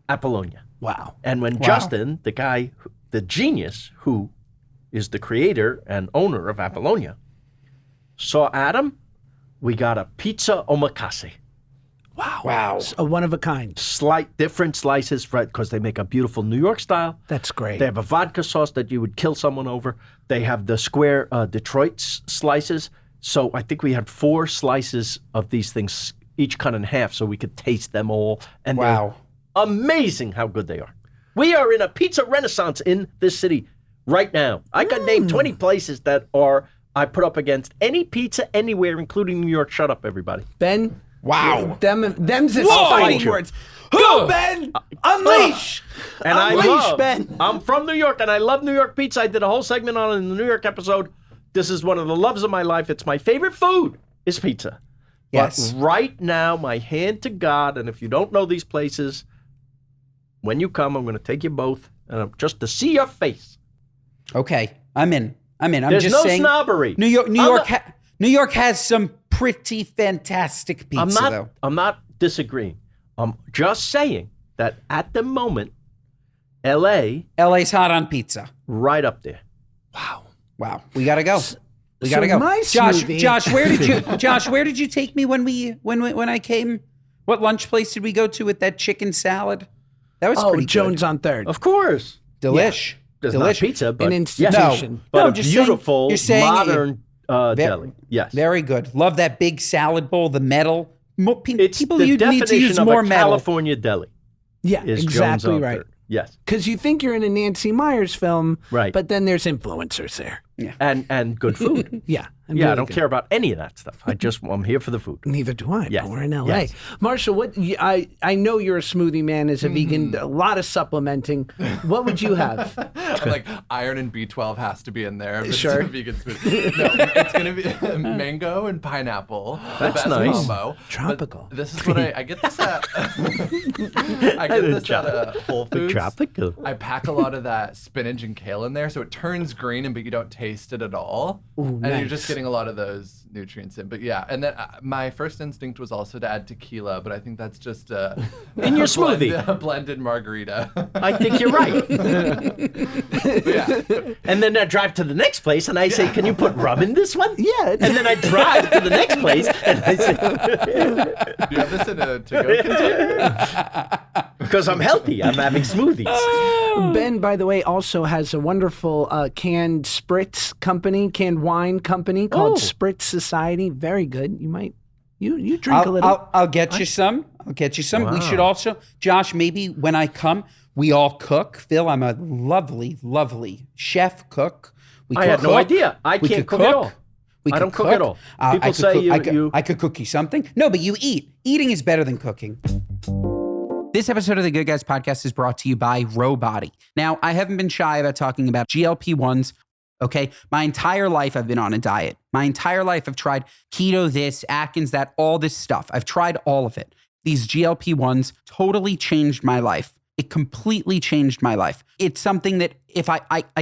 Apollonia. Wow. And when Justin, the guy, the genius who is the creator and owner of Apollonia, saw Adam, we got a pizza omakase. Wow. A one of a kind. Slight different slices, right? Because they make a beautiful New York style. That's great. They have a vodka sauce that you would kill someone over. They have the square Detroit slices. So I think we had 4 slices of these things, each cut in half, so we could taste them all. And they're amazing how good they are. We are in a pizza renaissance in this city right now. I could name 20 places that I put up against any pizza anywhere, including New York. Shut up, everybody. Ben? Wow. Them's his fighting words. Go, Ben! Unleash! And Unleash, Ben! I'm from New York, and I love New York pizza. I did a whole segment on it in the New York episode. This is one of the loves of my life. It's my favorite food is pizza. Yes. But right now, my hand to God, and if you don't know these places, when you come, I'm going to take you both, just to see your face. Okay, I'm in. I'm There's just no saying. snobbery. New York has some pretty fantastic pizza, though. I'm not disagreeing. I'm just saying that at the moment, LA's hot on pizza. right up there. Wow. We gotta go. We gotta go. my Josh, smoothie- Josh, where did you take me when I came? What lunch place did we go to with that chicken salad? That was pretty Jones good. on 3rd. Of course. Delish. There's not pizza, but An institution. but No, a just saying- beautiful, you're saying modern deli. Yes. Very good. Love that big salad bowl, the metal. It's People the need to definition use of more a metal. California deli. Yeah, Is exactly Jones on right. 3rd. Yes. Because you think you're in a Nancy Myers film, Right. but then there's influencers there. And good food. Yeah. and Yeah, I really don't good. care about any of that stuff. I'm here for the food. Neither do I, Yes. but we're in LA. Yes. Marshall, I know you're a smoothie man as a vegan, a lot of supplementing. What would you have? Like iron and B12 has to be in there. If it's Sure. a vegan smoothie. No, it's going to be mango and pineapple. That's the best nice. combo. Tropical. But this is what I get this at. I get this at Whole Foods. Tropical. I pack a lot of that spinach and kale in there, so it turns green, but you don't taste it at all. And you're just getting a lot of those nutrients in. But yeah, and then my first instinct was also to add tequila, but I think that's just In your smoothie. a blended margarita. I think you're right. But yeah. And then I drive to the next place and I say, can you put rum in this one? Yeah. And then I drive to the next place and I say, Do you have this in a to-go container? because I'm healthy, I'm having smoothies. Ben, by the way, also has a wonderful canned spritz company, canned wine company called Spritz Society. Very good. You might, you drink a little. I'll get you some. I'll get you some. We should also, Josh, maybe when I come, we all cook. Phil, I'm a lovely, lovely chef cook. We I had no idea. I We can't could cook at all. We I could don't cook at all. People say I could cook you something. No, but you eat. Eating is better than cooking. This episode of the Good Guys Podcast is brought to you by Robody. Now, I haven't been shy about talking about GLP-1s, okay? My entire life I've been on a diet. My entire life I've tried keto this, Atkins that, all this stuff. I've tried all of it. These GLP-1s totally changed my life. It completely changed my life. It's something that if I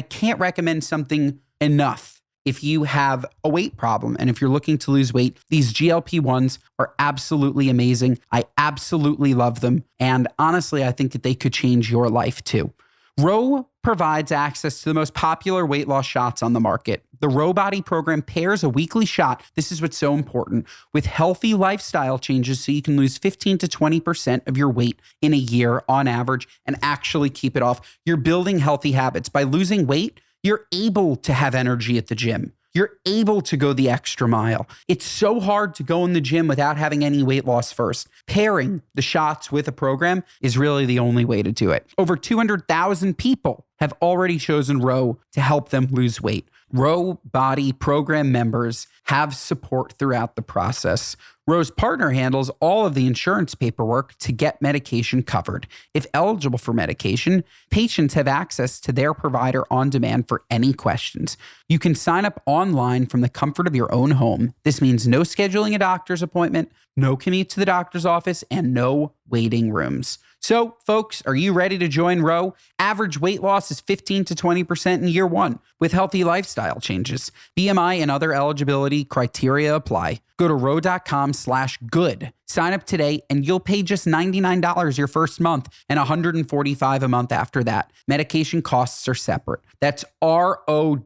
can't recommend something enough. If you have a weight problem and if you're looking to lose weight, these GLP-1s are absolutely amazing. I absolutely love them. And honestly, I think that they could change your life too. Ro provides access to the most popular weight loss shots on the market. The Robody program pairs a weekly shot, this is what's so important, with healthy lifestyle changes so you can lose 15 to 20% of your weight in a year on average and actually keep it off. You're building healthy habits. By losing weight, you're able to have energy at the gym. You're able to go the extra mile. It's so hard to go in the gym without having any weight loss first. Pairing the shots with a program is really the only way to do it. Over 200,000 people have already chosen Ro to help them lose weight. Robody program members have support throughout the process. Ro's partner handles all of the insurance paperwork to get medication covered. If eligible for medication, patients have access to their provider on demand for any questions. You can sign up online from the comfort of your own home. This means no scheduling a doctor's appointment, no commute to the doctor's office, and no waiting rooms. So, folks, are you ready to join Row? Average weight loss is 15 to 20% in year one with healthy lifestyle changes. BMI and other eligibility criteria apply. Go to row.com/good. Sign up today and you'll pay just $99 your first month and $145 a month after that. Medication costs are separate. That's ro.co/good.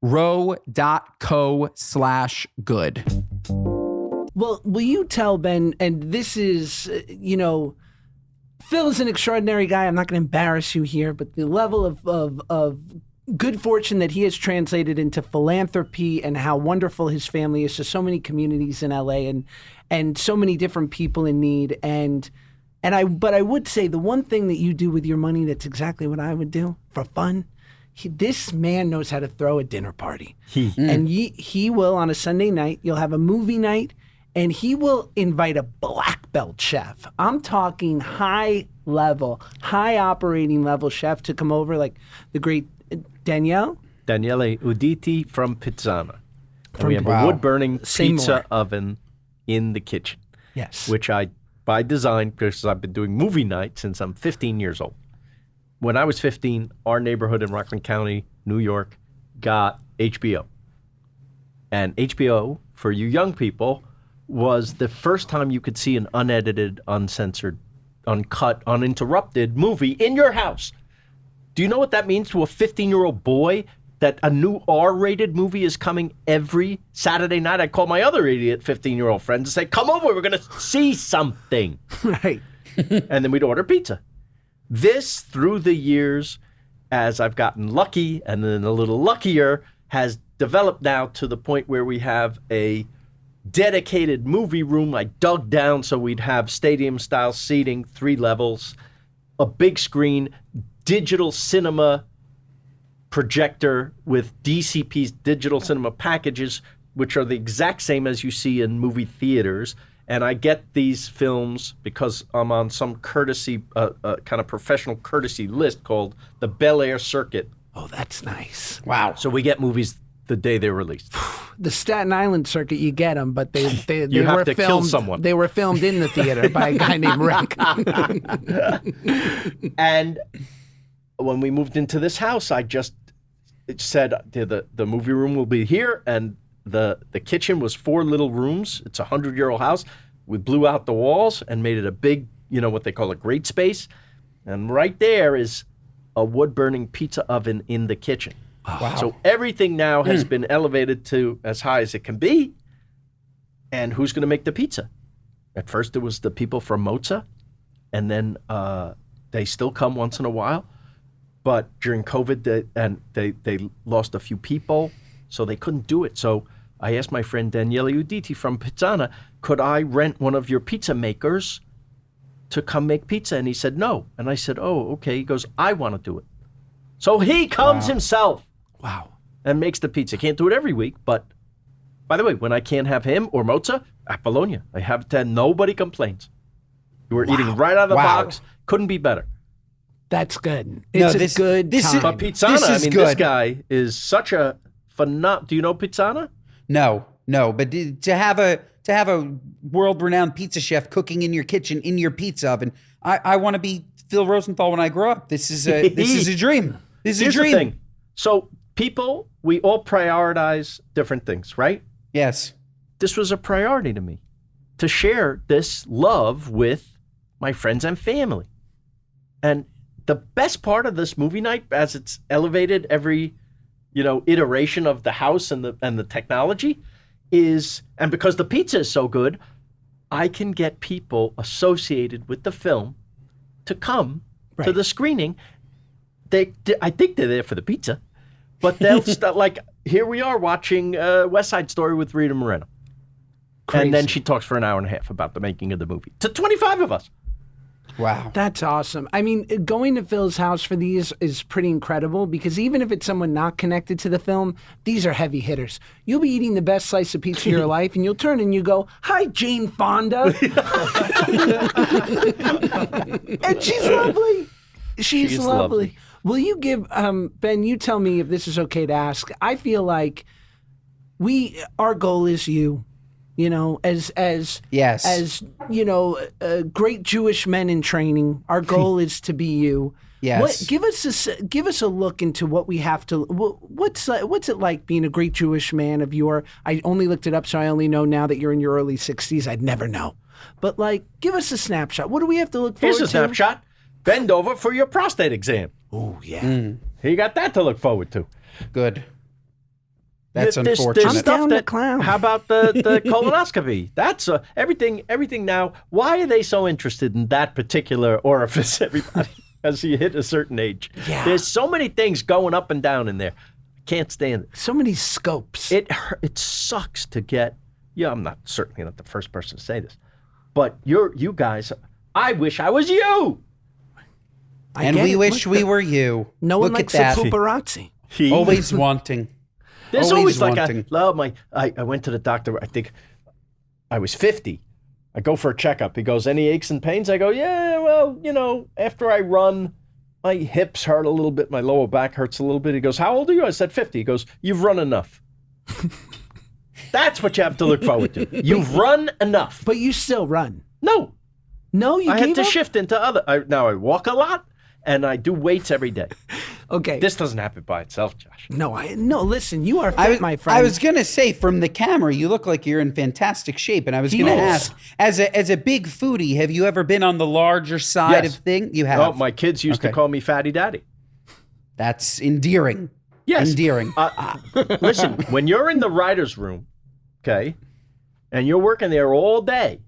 row.co/good. Well, will you tell Ben, and this is, Phil is an extraordinary guy. I'm not going to embarrass you here, but the level of good fortune that he has translated into philanthropy and how wonderful his family is to so many communities in LA and so many different people in need. But I would say the one thing that you do with your money that's exactly what I would do for fun. This man knows how to throw a dinner party. And he will, on a Sunday night, you'll have a movie night, and he will invite a black belt chef. I'm talking high operating level chef to come over, like the great Daniele Uditi from Pizzana. And we have a wood-burning pizza oven in the kitchen. Yes. Which I, by design, because I've been doing movie night since I'm 15 years old. When I was 15, our neighborhood in Rockland County, New York, got HBO. And HBO, for you young people, was the first time you could see an unedited, uncensored, uncut, uninterrupted movie in your house. Do you know what that means to a 15-year-old boy, that a new R-rated movie is coming every Saturday night? I call my other idiot 15-year-old friends and say, come over, we're going to see something. Right. And then we'd order pizza. This, through the years, as I've gotten lucky and then a little luckier, has developed now to the point where we have a dedicated movie room I dug down so we'd have stadium-style seating, 3 levels, a big screen, digital cinema projector with DCP's digital cinema packages, which are the exact same as you see in movie theaters. And I get these films because I'm on some courtesy, kind of professional courtesy list called the Bel Air Circuit. Oh, that's nice. Wow. So we get movies the day they're released. The Staten Island circuit, you get them, but they You have were to filmed, kill someone. They were filmed in the theater by a guy named Rick. And when we moved into this house, I just said the movie room will be here, and the kitchen was 4 little rooms. It's a 100-year-old house. We blew out the walls and made it a big, what they call a great space. And right there is a wood-burning pizza oven in the kitchen. Wow. So everything now has been elevated to as high as it can be. And who's going to make the pizza? At first it was the people from Mozza, and then they still come once in a while. But during COVID, they lost a few people, so they couldn't do it. So I asked my friend Daniele Uditi from Pizzana, could I rent one of your pizza makers to come make pizza? And he said no. And I said, oh, okay. He goes, I want to do it. So he comes himself. Wow. And makes the pizza. Can't do it every week, but by the way, when I can't have him or Mozza, at Bologna, I have 10. Nobody complains. You were eating right out of the box. Couldn't be better. That's good. It's a good time. But Pizzana, this guy is such a phenomenal. Do you know Pizzana? No. But to have a world-renowned pizza chef cooking in your kitchen, in your pizza oven, I want to be Phil Rosenthal when I grow up. This is a dream. This is a dream. The thing. So people, we all prioritize different things, right? Yes. This was a priority to me, to share this love with my friends and family. And the best part of this movie night, as it's elevated every, iteration of the house and the technology, is, and because the pizza is so good, I can get people associated with the film to come to the screening. I think they're there for the pizza, but they'll like, here we are watching West Side Story with Rita Moreno. Crazy. And then she talks for an hour and a half about the making of the movie to 25 of us. Wow. That's awesome. I mean, going to Phil's house for these is pretty incredible because even if it's someone not connected to the film, these are heavy hitters. You'll be eating the best slice of pizza of your life and you'll turn and you go, hi, Jane Fonda. And she's lovely. She's lovely. Will you give, Ben, you tell me if this is okay to ask. I feel like our goal is you. You know, as Yes. as you know, great Jewish men in training. Our goal is to be you. Yes. Give us a look into what we have to. What's it like being a great Jewish man of your? I only looked it up, so I only know now that you're in your early 60s. I'd never know, but like, give us a snapshot. What do we have to look forward Here's to? a snapshot. Bend over for your prostate exam. Oh yeah. You got that to look forward to. Good. That's There's unfortunate. I'm stuff down to clown. How about the colonoscopy? That's everything now. Why are they so interested in that particular orifice, everybody, as you hit a certain age? Yeah. There's so many things going up and down in there. Can't stand it. So many scopes. It sucks to get. Yeah, I'm certainly not the first person to say this, but you guys. I wish I was you. I And get we it. wish Look, we were you. No one Look likes at the that. paparazzi. Always wanting. There's always like wanting. I went to the doctor, I think I was 50. I go for a checkup. He goes, any aches and pains? I go, yeah, well, after I run, my hips hurt a little bit. My lower back hurts a little bit. He goes, how old are you? I said, 50. He goes, you've run enough. That's what you have to look forward to. You've run enough. But you still run. No, No, you I gave had to up? shift into now I walk a lot and I do weights every day. Okay. This doesn't happen by itself, Josh. No, listen, you are fit, my friend. I was gonna say, from the camera, you look like you're in fantastic shape, and I was gonna Yes. ask, as a big foodie, have you ever been on the larger side Yes. of thing? You have. Oh, my kids used to Okay. call me Fatty Daddy. That's endearing. Yes. Endearing. Listen, when you're in the writer's room, okay, and you're working there all day,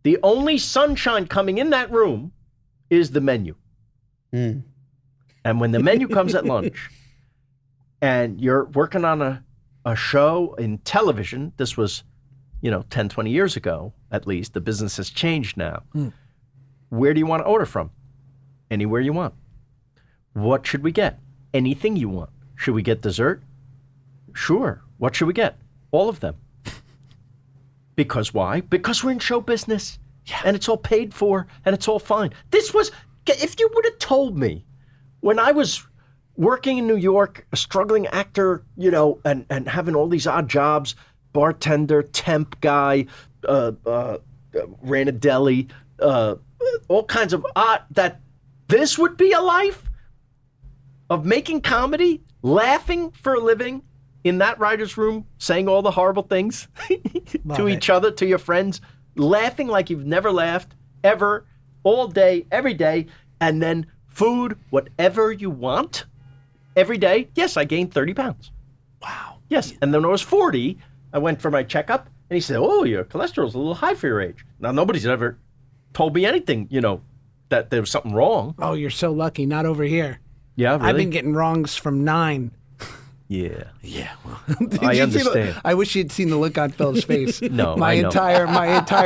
the only sunshine coming in that room is the menu. Mm. And when the menu comes at lunch and you're working on a show in television, this was, 10, 20 years ago, at least, the business has changed now. Where do you want to order from? Anywhere you want. What should we get? Anything you want. Should we get dessert? Sure. What should we get? All of them. Because why? Because we're in show business. Yeah. And it's all paid for and it's all fine. If you would have told me when I was working in New York, a struggling actor, and having all these odd jobs, bartender, temp guy, ran a deli, all kinds of odd, that this would be a life of making comedy, laughing for a living in that writer's room, saying all the horrible things to each other, to your friends, laughing like you've never laughed ever, all day, every day, and then food, whatever you want, every day. Yes, I gained 30 pounds. Wow. Yes, and then when I was 40, I went for my checkup, and he said, oh, your cholesterol's a little high for your age. Now, nobody's ever told me anything, that there was something wrong. Oh, you're so lucky. Not over here. Yeah, really? I've been getting wrongs from 9. Yeah. Yeah. Well, I understand. I wish you'd seen the look on Phil's face. No, my I know. entire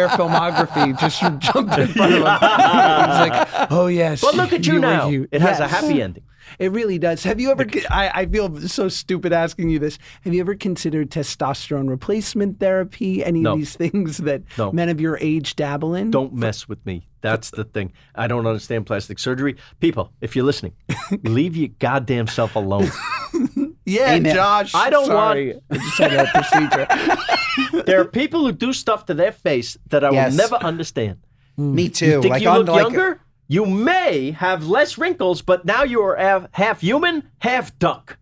filmography just jumped in front of him. He was like, "Oh yes." But look at you were now. you. It has a Yes. happy ending. It really does. Have you ever? I feel so stupid asking you this. Have you ever considered testosterone replacement therapy? Any No. of these things that No. men of your age dabble in? Don't mess with me. That's the thing. I don't understand plastic surgery. People, if you're listening, leave your goddamn self alone. Yeah, Amen. Josh. I don't sorry. I just had a procedure. There are people who do stuff to their face that I Yes. will never understand. Me too. You think like you on look like younger? You may have less wrinkles, but now you are half human, half duck.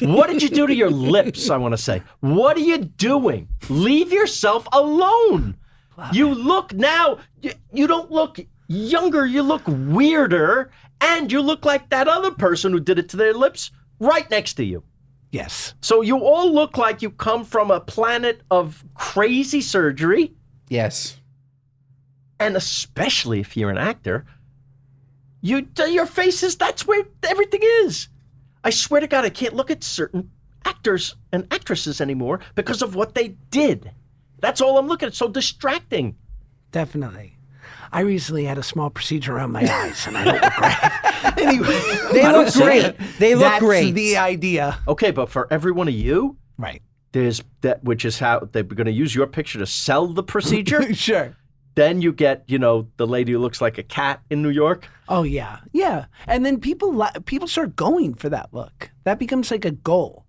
What did you do to your lips, I want to say? What are you doing? Leave yourself alone. You look now, you don't look younger, you look weirder, and you look like that other person who did it to their lips right next to you. Yes. So you all look like you come from a planet of crazy surgery. yes. And especially if you're an actor, your face that's where everything is. I swear to God, I can't look at certain actors and actresses anymore because of what they did. That's all I'm looking at. It's so distracting. Definitely. I recently had a small procedure around my eyes, and I don't look right. Anyway, They look great. They look that's great. the idea. Okay, but for every one of you, Right. there's that, which is how they're going to use your picture to sell the procedure. Sure. Then you get, the lady who looks like a cat in New York. Oh yeah, yeah. And then people start going for that look. That becomes like a goal.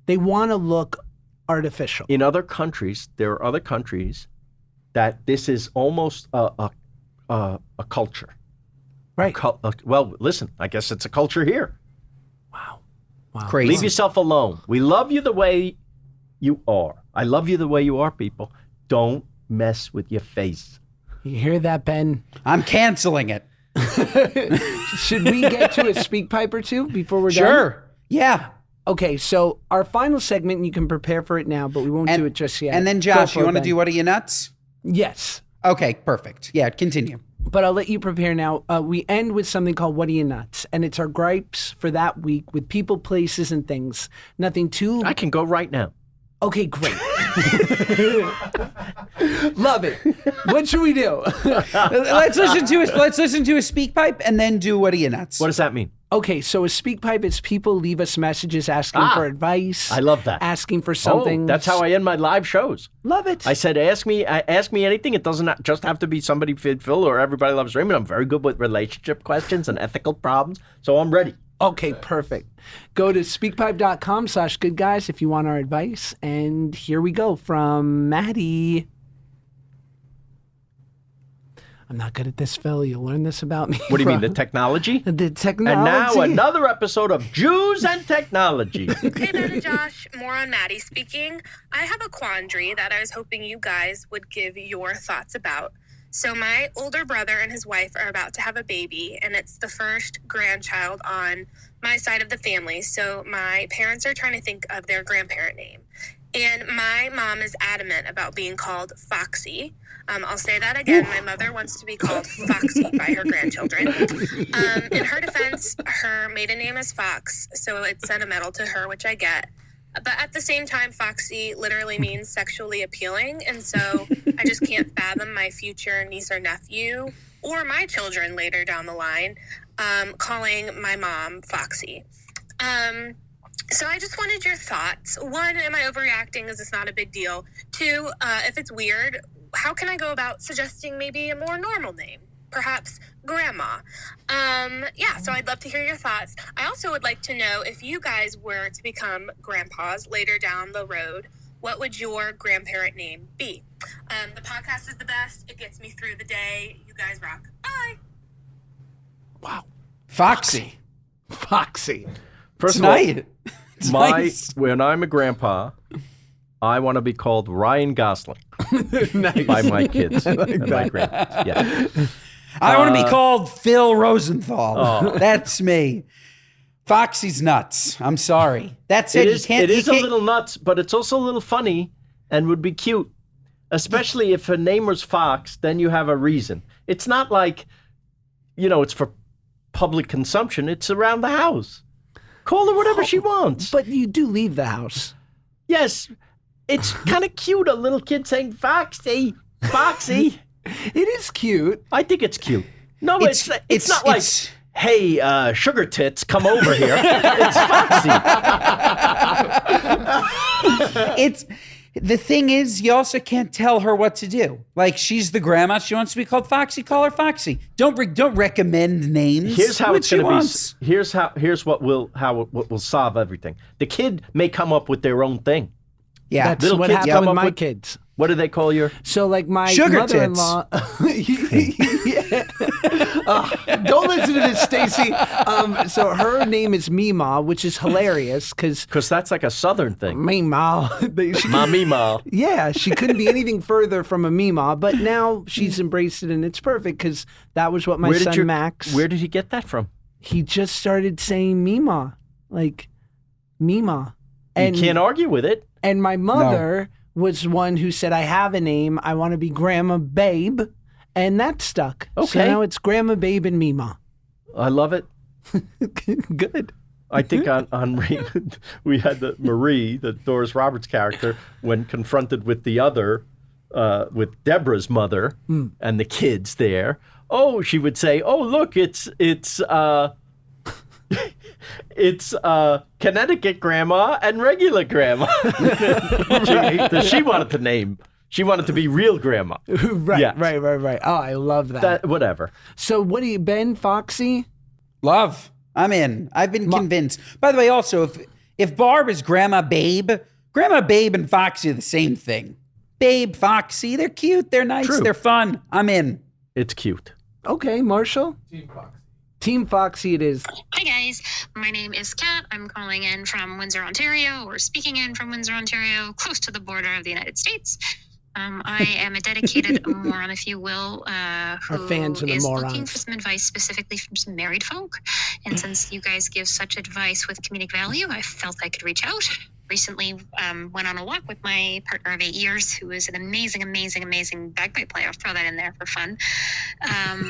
They want to look artificial. In other countries, there are other countries that this is almost a culture. Right. Well, listen, I guess it's a culture here. Wow. Crazy. Leave yourself alone. We love you the way you are. I love you the way you are, people. Don't mess with your face. You hear that, Ben? I'm canceling it. Should we get to a speak pipe or two before we're done? Sure. Yeah. Okay, so our final segment, and you can prepare for it now, but we won't do it just yet. And then, Josh, you want to do What Are You Nuts? Yes. Okay, perfect. Yeah, continue. But I'll let you prepare now. We end with something called What Are You Nuts? And it's our gripes for that week with people, places, and things. Nothing too... I can go right now. Okay, great. Love it. What should we do? Let's listen to a speak pipe and then do What Are You Nuts? What does that mean? Okay, so a speak pipe is people leave us messages asking for advice. I love that. Asking for something. Oh, that's how I end my live shows. Love it. I said, ask me anything. It doesn't just have to be somebody Phil or Everybody Loves Raymond. I'm very good with relationship questions and ethical problems, so I'm ready. Okay, perfect. Go to speakpipe.com/goodguys if you want our advice. And here we go from Maddie. I'm not good at this, Phil. You'll learn this about me. What do you mean, the technology? The technology. And now another episode of Jews and Technology. Hey, Ben and Josh. More on Maddie speaking. I have a quandary that I was hoping you guys would give your thoughts about. So my older brother and his wife are about to have a baby, and it's the first grandchild on my side of the family. So my parents are trying to think of their grandparent name. And my mom is adamant about being called Foxy. I'll say that again. My mother wants to be called Foxy by her grandchildren. In her defense, her maiden name is Fox, so it's sentimental to her, which I get. But at the same time, Foxy literally means sexually appealing. And so I just can't fathom my future niece or nephew or my children later down the line calling my mom Foxy. So I just wanted your thoughts. One, am I overreacting? Is this not a big deal? Two, if it's weird, how can I go about suggesting maybe a more normal name? Perhaps Grandma. So I'd love to hear your thoughts. I also would like to know if you guys were to become grandpas later down the road, what would your grandparent name be? The podcast is the best. It gets me through the day. You guys rock. Bye. Wow. Foxy. First Tonight. of all, when I'm a grandpa, I want to be called Ryan Gosling by my kids and my grandkids. Yeah. I want to be called Phil Rosenthal. That's me. Foxy's nuts. I'm sorry. That's it. It is a little nuts, but it's also a little funny and would be cute. Especially if her name was Fox, then you have a reason. It's not like, it's for public consumption. It's around the house. Call her whatever she wants. But you do leave the house. Yes. It's kind of cute, a little kid saying, Foxy. It is cute. I think it's cute. No, it's not like, hey, sugar tits, come over here. It's Foxy. The thing is, you also can't tell her what to do. Like, she's the grandma. She wants to be called Foxy. Call her Foxy. Don't recommend names. Here's how it's going to be. Here's what will solve everything. The kid may come up with their own thing. Yeah, that's what happened with my kids. What do they call your? So like my sugar mother-in-law. Don't listen to this, Stacy. So her name is Mima, which is hilarious because that's like a Southern thing. Mima. Mima. Yeah, she couldn't be anything further from a Mima, but now she's embraced it and it's perfect because that was what my son Max. Where did he get that from? He just started saying Mima, like Mima. And you can't argue with it. And my mother was one who said, I have a name. I want to be Grandma Babe. And that stuck. Okay. So now it's Grandma Babe and Mima. I love it. Good. I think on Raymond, we had Marie, the Doris Roberts character, when confronted with the other, with Deborah's mother and the kids there. Oh, she would say, oh, look, it's Connecticut grandma and regular grandma. She wanted to name. She wanted to be real grandma. Right, yes. right. Oh, I love that. Whatever. So what do you, Ben, Foxy? Love. I'm in. I've been convinced. By the way, also, if Barb is Grandma Babe, Grandma Babe and Foxy are the same thing. Babe, Foxy, they're cute, they're nice, True. they're fun. I'm in. It's cute. Okay, Marshall. Team Fox. Team Foxy it is. Hi guys, my name is Kat. I'm calling in from Windsor, Ontario, or speaking in from Windsor, Ontario, close to the border of the United States. I am a dedicated moron, if you will, who fans are the is looking morons. for some advice specifically from some married folk. And since you guys give such advice with comedic value, I felt I could reach out. Recently went on a walk with my partner of 8 years, who is an amazing, amazing, amazing bagpipe player. I'll throw that in there for fun.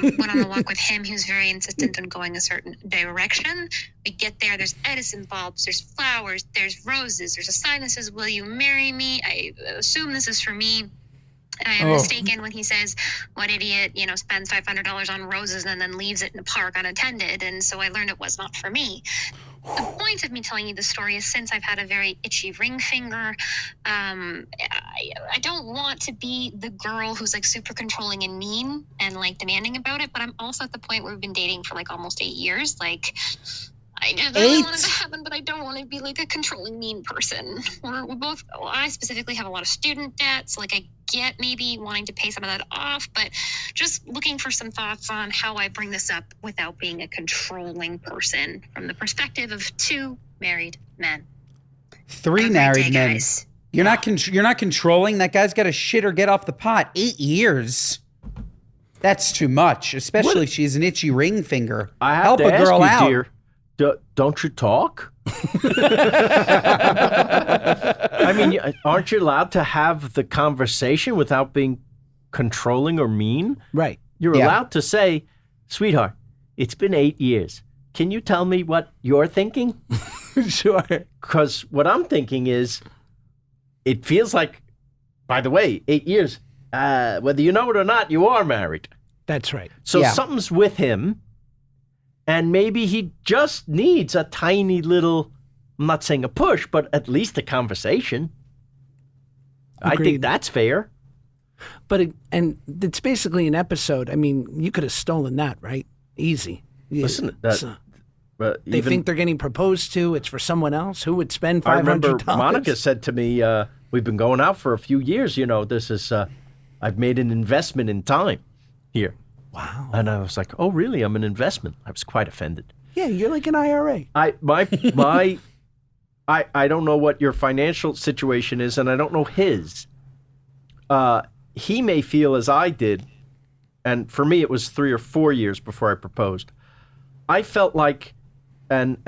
Went on a walk with him. He was very insistent on going a certain direction. We get there. There's Edison bulbs. There's flowers. There's roses. There's a sign that says, "Will you marry me?" I assume this is for me. I am mistaken when he says, "What idiot, spends $500 on roses and then leaves it in the park unattended?" And so I learned it was not for me. The point of me telling you the story is, since I've had a very itchy ring finger, I don't want to be the girl who's like super controlling and mean and like demanding about it, but I'm also at the point where we've been dating for like almost 8 years. Like, I really want it to happen, but I don't want to be like a controlling, mean person. I specifically have a lot of student debt, so like I get maybe wanting to pay some of that off, but just looking for some thoughts on how I bring this up without being a controlling person from the perspective of 2 married men. 3 Have a married great day, men. guys. You're not controlling. That guy's got to shit or get off the pot. 8 years. That's too much, especially if she's an itchy ring finger. I have Help to a ask girl you, out. dear, don't you talk? I mean, aren't you allowed to have the conversation without being controlling or mean? Right. You're Yeah. allowed to say, "Sweetheart, it's been 8 years. Can you tell me what you're thinking?" Sure. Because what I'm thinking is, it feels like, by the way, 8 years, whether you know it or not, you are married. That's right. So Yeah. something's with him, and maybe he just needs a tiny little, I'm not saying a push, but at least a conversation. I Agreed. think that's fair. But it's basically an episode. I mean, you could have stolen that, right? Easy. Yeah. Listen, but They even, think they're getting proposed to. It's for someone else. Who would spend I remember $500? Monica said to me, we've been going out for a few years, this is, I've made an investment in time here. Wow. And I was like, "Oh, really? I'm an investment." I was quite offended. Yeah, you're like an IRA. I don't know what your financial situation is, and I don't know his. He may feel as I did, and for me it was 3 or 4 years before I proposed. I felt like, and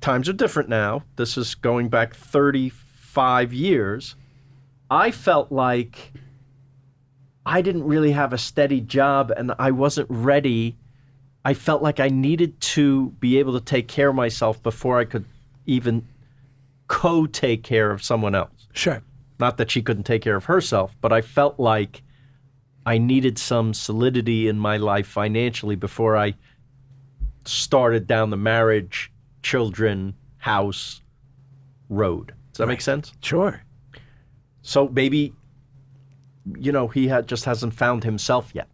times are different now. This is going back 35 years. I felt like I didn't really have a steady job, and I wasn't ready. I felt like I needed to be able to take care of myself before I could even take care of someone else. Sure. Not that she couldn't take care of herself, but I felt like I needed some solidity in my life financially before I started down the marriage, children, house road. Does that make sense? Sure. So maybe, he just hasn't found himself yet.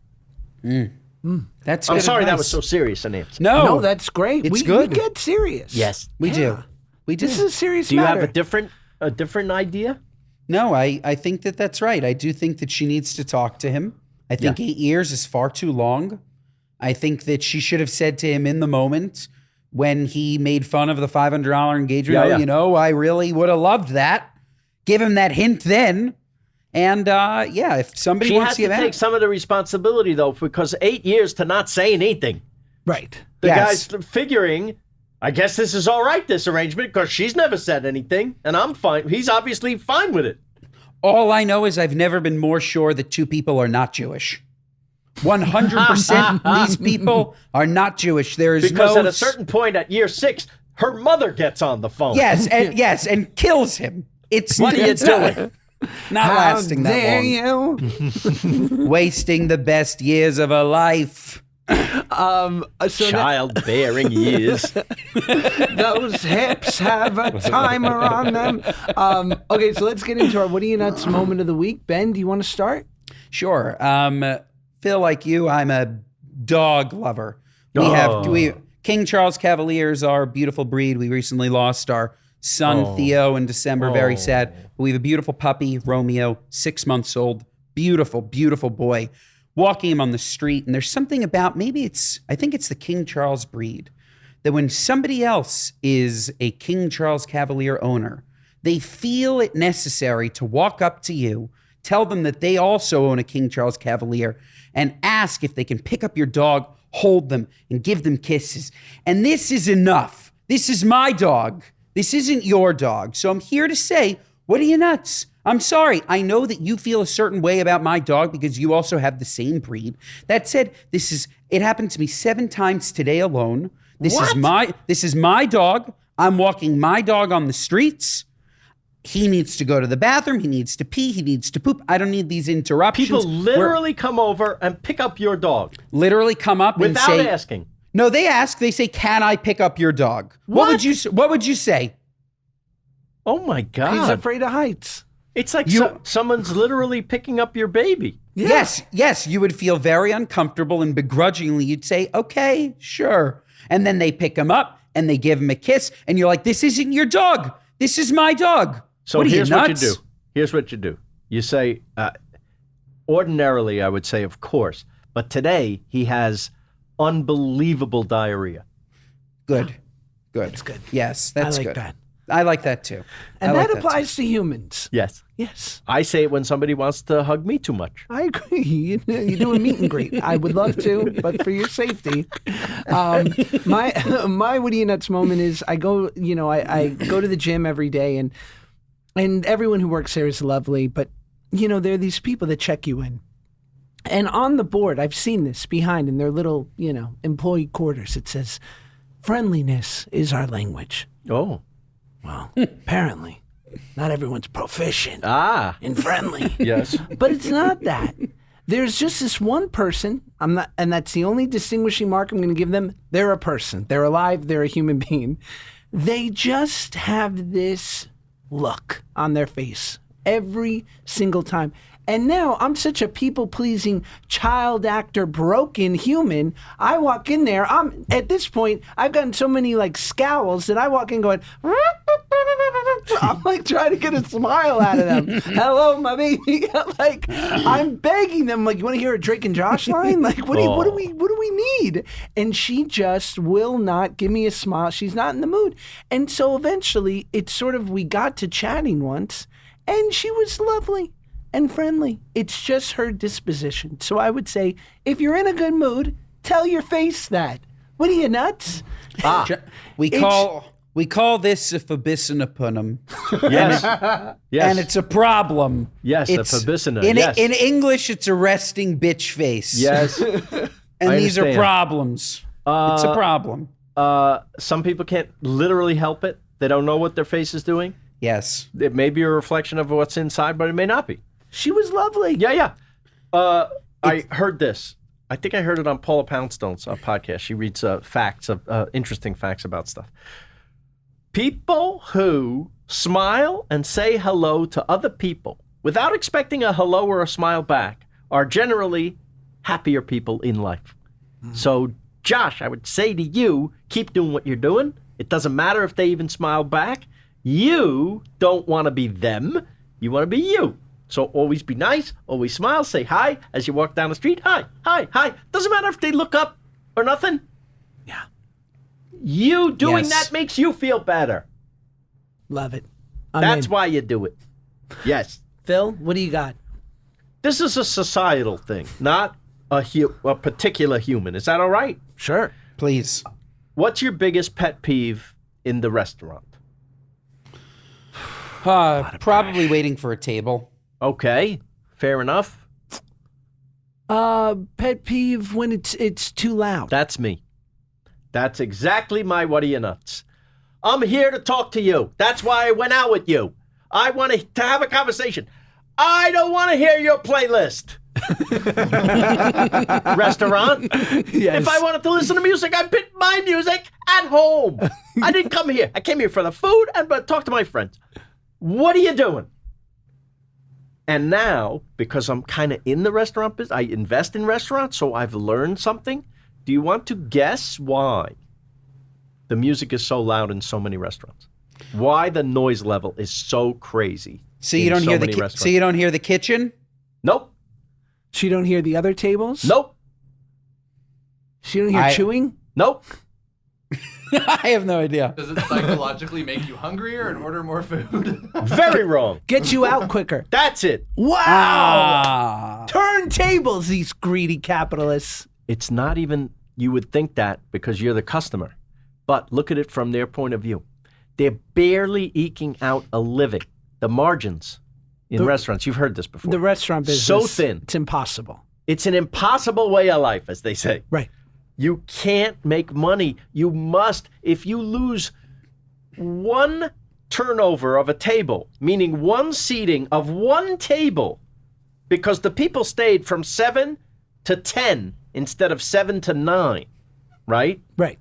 That's I'm good sorry that advice. was so serious an answer. No, No, that's great. It's we good. get serious. Yes. we Yeah. do. We do. This is a serious Do you matter. have a different idea? No, I think that's right. I do think that she needs to talk to him. I think 8 years is far too long. I think that she should have said to him in the moment when he made fun of the $500 engagement, Yeah. I really would have loved that. Give him that hint then. And if somebody She wants has to to get take out. some of the responsibility, though, because 8 years to not say anything. Right. The Yes. guy's figuring, I guess this is all right, this arrangement, because she's never said anything, and I'm fine. He's obviously fine with it. All I know is I've never been more sure that 2 people are not Jewish. 100% these people are not Jewish. There is Because no at a certain point at year 6, her mother gets on the phone. and kills him. It's What are you doing? Not How lasting that dare long. you? Wasting the best years of her life. So Childbearing years. those hips have a timer on them. Okay, so let's get into our What Are You Nuts moment of the week. Ben, do you want to start? Sure. Phil, like you, I'm a dog lover. Oh. We King Charles Cavaliers, our beautiful breed. We recently lost our son, Theo, in December. Very sad. But we have a beautiful puppy, Romeo, 6 months old. Beautiful, beautiful boy. Walking him on the street. And there's something about, I think it's the King Charles breed, that when somebody else is a King Charles Cavalier owner, they feel it necessary to walk up to you, tell them that they also own a King Charles Cavalier, and ask if they can pick up your dog, hold them, and give them kisses. And this is enough. This is my dog. This isn't your dog. So I'm here to say, what are you nuts? I'm sorry. I know that you feel a certain way about my dog because you also have the same breed. That said, it happened to me 7 times today alone. This is my dog. I'm walking my dog on the streets. He needs to go to the bathroom. He needs to pee. He needs to poop. I don't need these interruptions. People literally come over and pick up your dog. Literally come up without and say, asking. No, they ask. They say, "Can I pick up your dog?" What would you say? Oh my God! He's afraid of heights. It's like someone's literally picking up your baby. Yeah. Yes. You would feel very uncomfortable, and begrudgingly, you'd say, "Okay, sure." And then they pick him up and they give him a kiss, and you're like, "This isn't your dog. This is my dog." So here's what you do. Here's what you do. You say, ordinarily, I would say, of course, but today he has unbelievable diarrhea. Good. That's good. Yes, that's I like good. that. I like that too. And that applies to humans. Yes. Yes. I say it when somebody wants to hug me too much. I agree. You do a meet and greet. I would love to, but for your safety. My Woody and Nuts moment is I go to the gym every day and everyone who works there is lovely, but there are these people that check you in. And on the board, I've seen this behind in their little, employee quarters, it says, "Friendliness is our language." Oh. Well, apparently, not everyone's proficient in friendly. Yes. But it's not that. There's just this one person, and that's the only distinguishing mark I'm going to give them. They're a person. They're alive. They're a human being. They just have this look on their face every single time. And now I'm such a people-pleasing, child actor, broken human. I walk in there. At this point, I've gotten so many scowls that I walk in going, I'm trying to get a smile out of them. Hello, my baby. I'm begging them. You want to hear a Drake and Josh line? What do we need? And she just will not give me a smile. She's not in the mood. And so eventually, we got to chatting once, and she was lovely and friendly. It's just her disposition. So I would say, if you're in a good mood, tell your face that. What are you, nuts? We call this a phobisinapunum. Yes. Yes. And it's a problem. Yes, a phobisina. Yes. In English, it's a resting bitch face. Yes. And I these are understand. problems. It's a problem. Some people can't literally help it. They don't know what their face is doing. Yes. It may be a reflection of what's inside, but it may not be. She was lovely. Yeah. I heard this. I think I heard it on Paula Poundstone's podcast. She reads interesting facts about stuff. People who smile and say hello to other people without expecting a hello or a smile back are generally happier people in life. So, Josh, I would say to you, keep doing what you're doing. It doesn't matter if they even smile back. You don't want to be them. You want to be you. So always be nice, always smile, say hi as you walk down the street. Hi. Doesn't matter if they look up or nothing. Yeah. You doing Yes. that makes you feel better. Love it. That's why you do it. Yes. Phil, what do you got? This is a societal thing, not a particular human. Is that all right? Sure. Please. What's your biggest pet peeve in the restaurant? Probably waiting for a table. Okay, fair enough. Pet peeve when it's too loud. That's me. That's exactly my what are you nuts. I'm here to talk to you. That's why I went out with you. I want to have a conversation. I don't want to hear your playlist. Restaurant. Yes. If I wanted to listen to music, I picked my music at home. I didn't come here. I came here for the food and talk to my friends. What are you doing? And now, because I'm kind of in the restaurant business, I invest in restaurants, so I've learned something. Do you want to guess why the music is so loud in so many restaurants? Why the noise level is so crazy. So you don't hear the kitchen? Nope. So you don't hear the other tables? Nope. So you don't hear chewing? Nope. I have no idea. Does it psychologically make you hungrier and order more food? Very wrong. Get you out quicker. That's it. Wow! Turn tables, these greedy capitalists. It's not even, you would think that because you're the customer. But look at it from their point of view. They're barely eking out a living. The margins in restaurants, you've heard this before. The restaurant business. So thin. It's impossible. It's an impossible way of life, as they say. Right. You can't make money. You must. If you lose one turnover of a table, meaning one seating of one table, because the people stayed from 7 to 10 instead of 7 to 9, right? Right.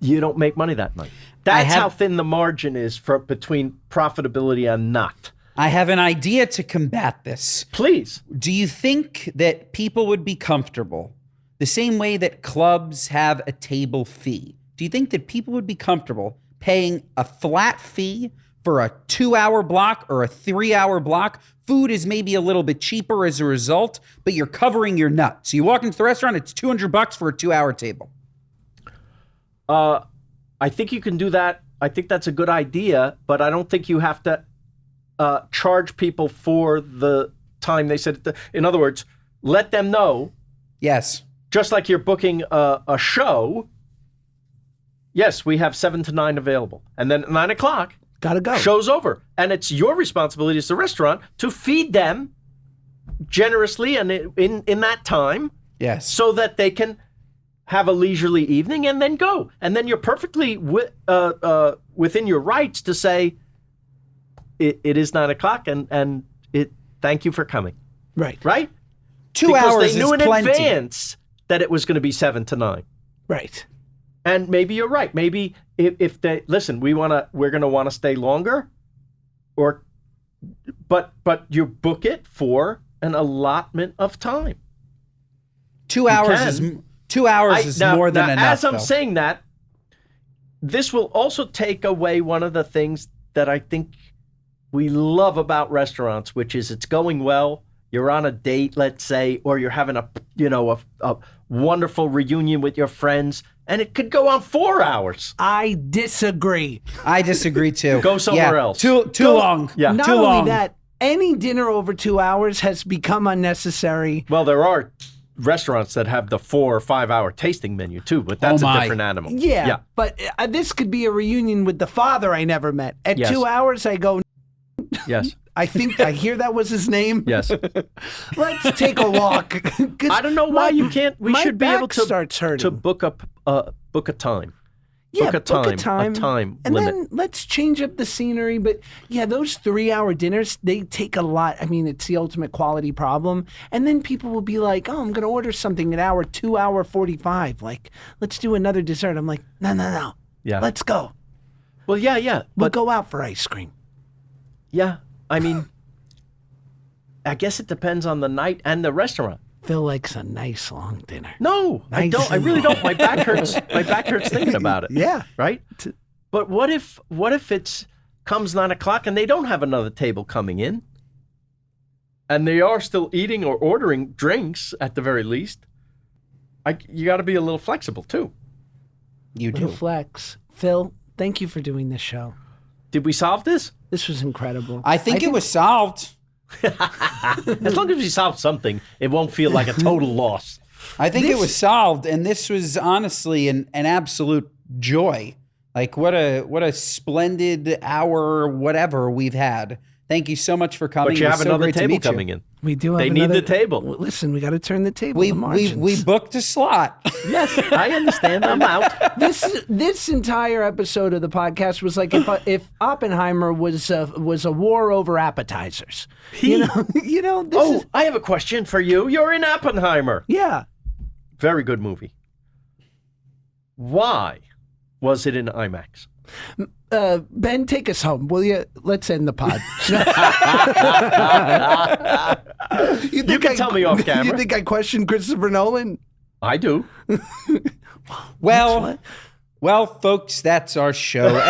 You don't make money that night. That's how thin the margin is between profitability and not. I have an idea to combat this. Please. Do you think that people would be comfortable the same way that clubs have a table fee? Do you think that people would be comfortable paying a flat fee for a 2-hour block or a 3-hour block? Food is maybe a little bit cheaper as a result, but you're covering your nut. So you walk into the restaurant, it's $200 for a 2-hour table. I think you can do that. I think that's a good idea, but I don't think you have to charge people for the time they said. In other words, let them know. Yes. Just like you're booking a show. Yes, we have 7 to 9 available. And then at 9 o'clock, gotta go. Show's over. And it's your responsibility as the restaurant to feed them generously and in that time. Yes. So that they can have a leisurely evening and then go. And then you're perfectly within your rights to say, it is 9 o'clock and thank you for coming. Right. Right? 2 because hours they knew is in plenty. advance that it was going to be 7 to 9. Right. And maybe you're right. Maybe if they listen, we're going to want to stay longer, but you book it for an allotment of time. 2 hours is 2 hours is more than enough. As I'm saying that, this will also take away one of the things that I think we love about restaurants, which is it's going well. You're on a date, let's say, or you're having a wonderful reunion with your friends, and it could go on 4 hours. I disagree. I disagree too. Go somewhere else. Too long. Yeah. Not too only long. that, any dinner over 2 hours has become unnecessary. Well, there are restaurants that have the 4 or 5 hour tasting menu too, but that's a different animal. Yeah. But this could be a reunion with the father I never met. At Yes. 2 hours, I go, Yes. I think I hear that was his name. Yes. Let's take a walk. I don't know why you can't. We should be able starts hurting. to book a time. Yeah, book a time and limit. then let's change up the scenery. But yeah, those 3-hour dinners, they take a lot. I mean, it's the ultimate quality problem. And then people will be like, oh, I'm going to order something at 2 hour 45. Like, let's do another dessert. I'm like, no. Yeah. Let's go. Well, yeah. We'll But go out for ice cream. yeah, I mean, I guess it depends on the night and the restaurant. Phil likes a nice long dinner. No, I Nice don't. I and really long. don't. My back hurts. My back hurts thinking about it. Yeah. Right. But what if it's comes 9 o'clock and they don't have another table coming in, and they are still eating or ordering drinks at the very least? You got to be a little flexible too. You Little do. flex. Phil, thank you for doing this show. Did we solve this? This was incredible. I think it was solved. As long as we solve something, it won't feel like a total loss. I think it was solved, and this was honestly an absolute joy. Like what a splendid hour, whatever we've had. Thank you so much for coming. But you It was have so another great to table meet you. coming in. We do have They need another- the table. Well, listen, we got to turn the table. We the margins. booked a slot. Yes, I understand. I'm out. This entire episode of the podcast was like if Oppenheimer was a war over appetizers. You know. This is, I have a question for you. You're in Oppenheimer. yeah. Very good movie. Why was it in IMAX? Ben, take us home, will you? Let's end the pod. You can tell me off camera. You think I question Christopher Nolan? I do. Well, What? Well, folks, that's our show.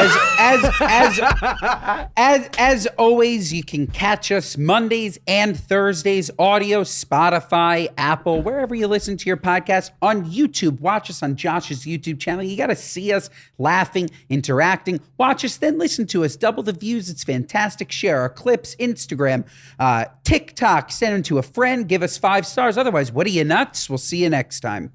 As always, you can catch us Mondays and Thursdays, audio, Spotify, Apple, wherever you listen to your podcast. On YouTube, watch us on Josh's YouTube channel. You got to see us laughing, interacting. Watch us, then listen to us. Double the views. It's fantastic. Share our clips, Instagram, TikTok. Send them to a friend. Give us 5 stars. Otherwise, what are you nuts? We'll see you next time.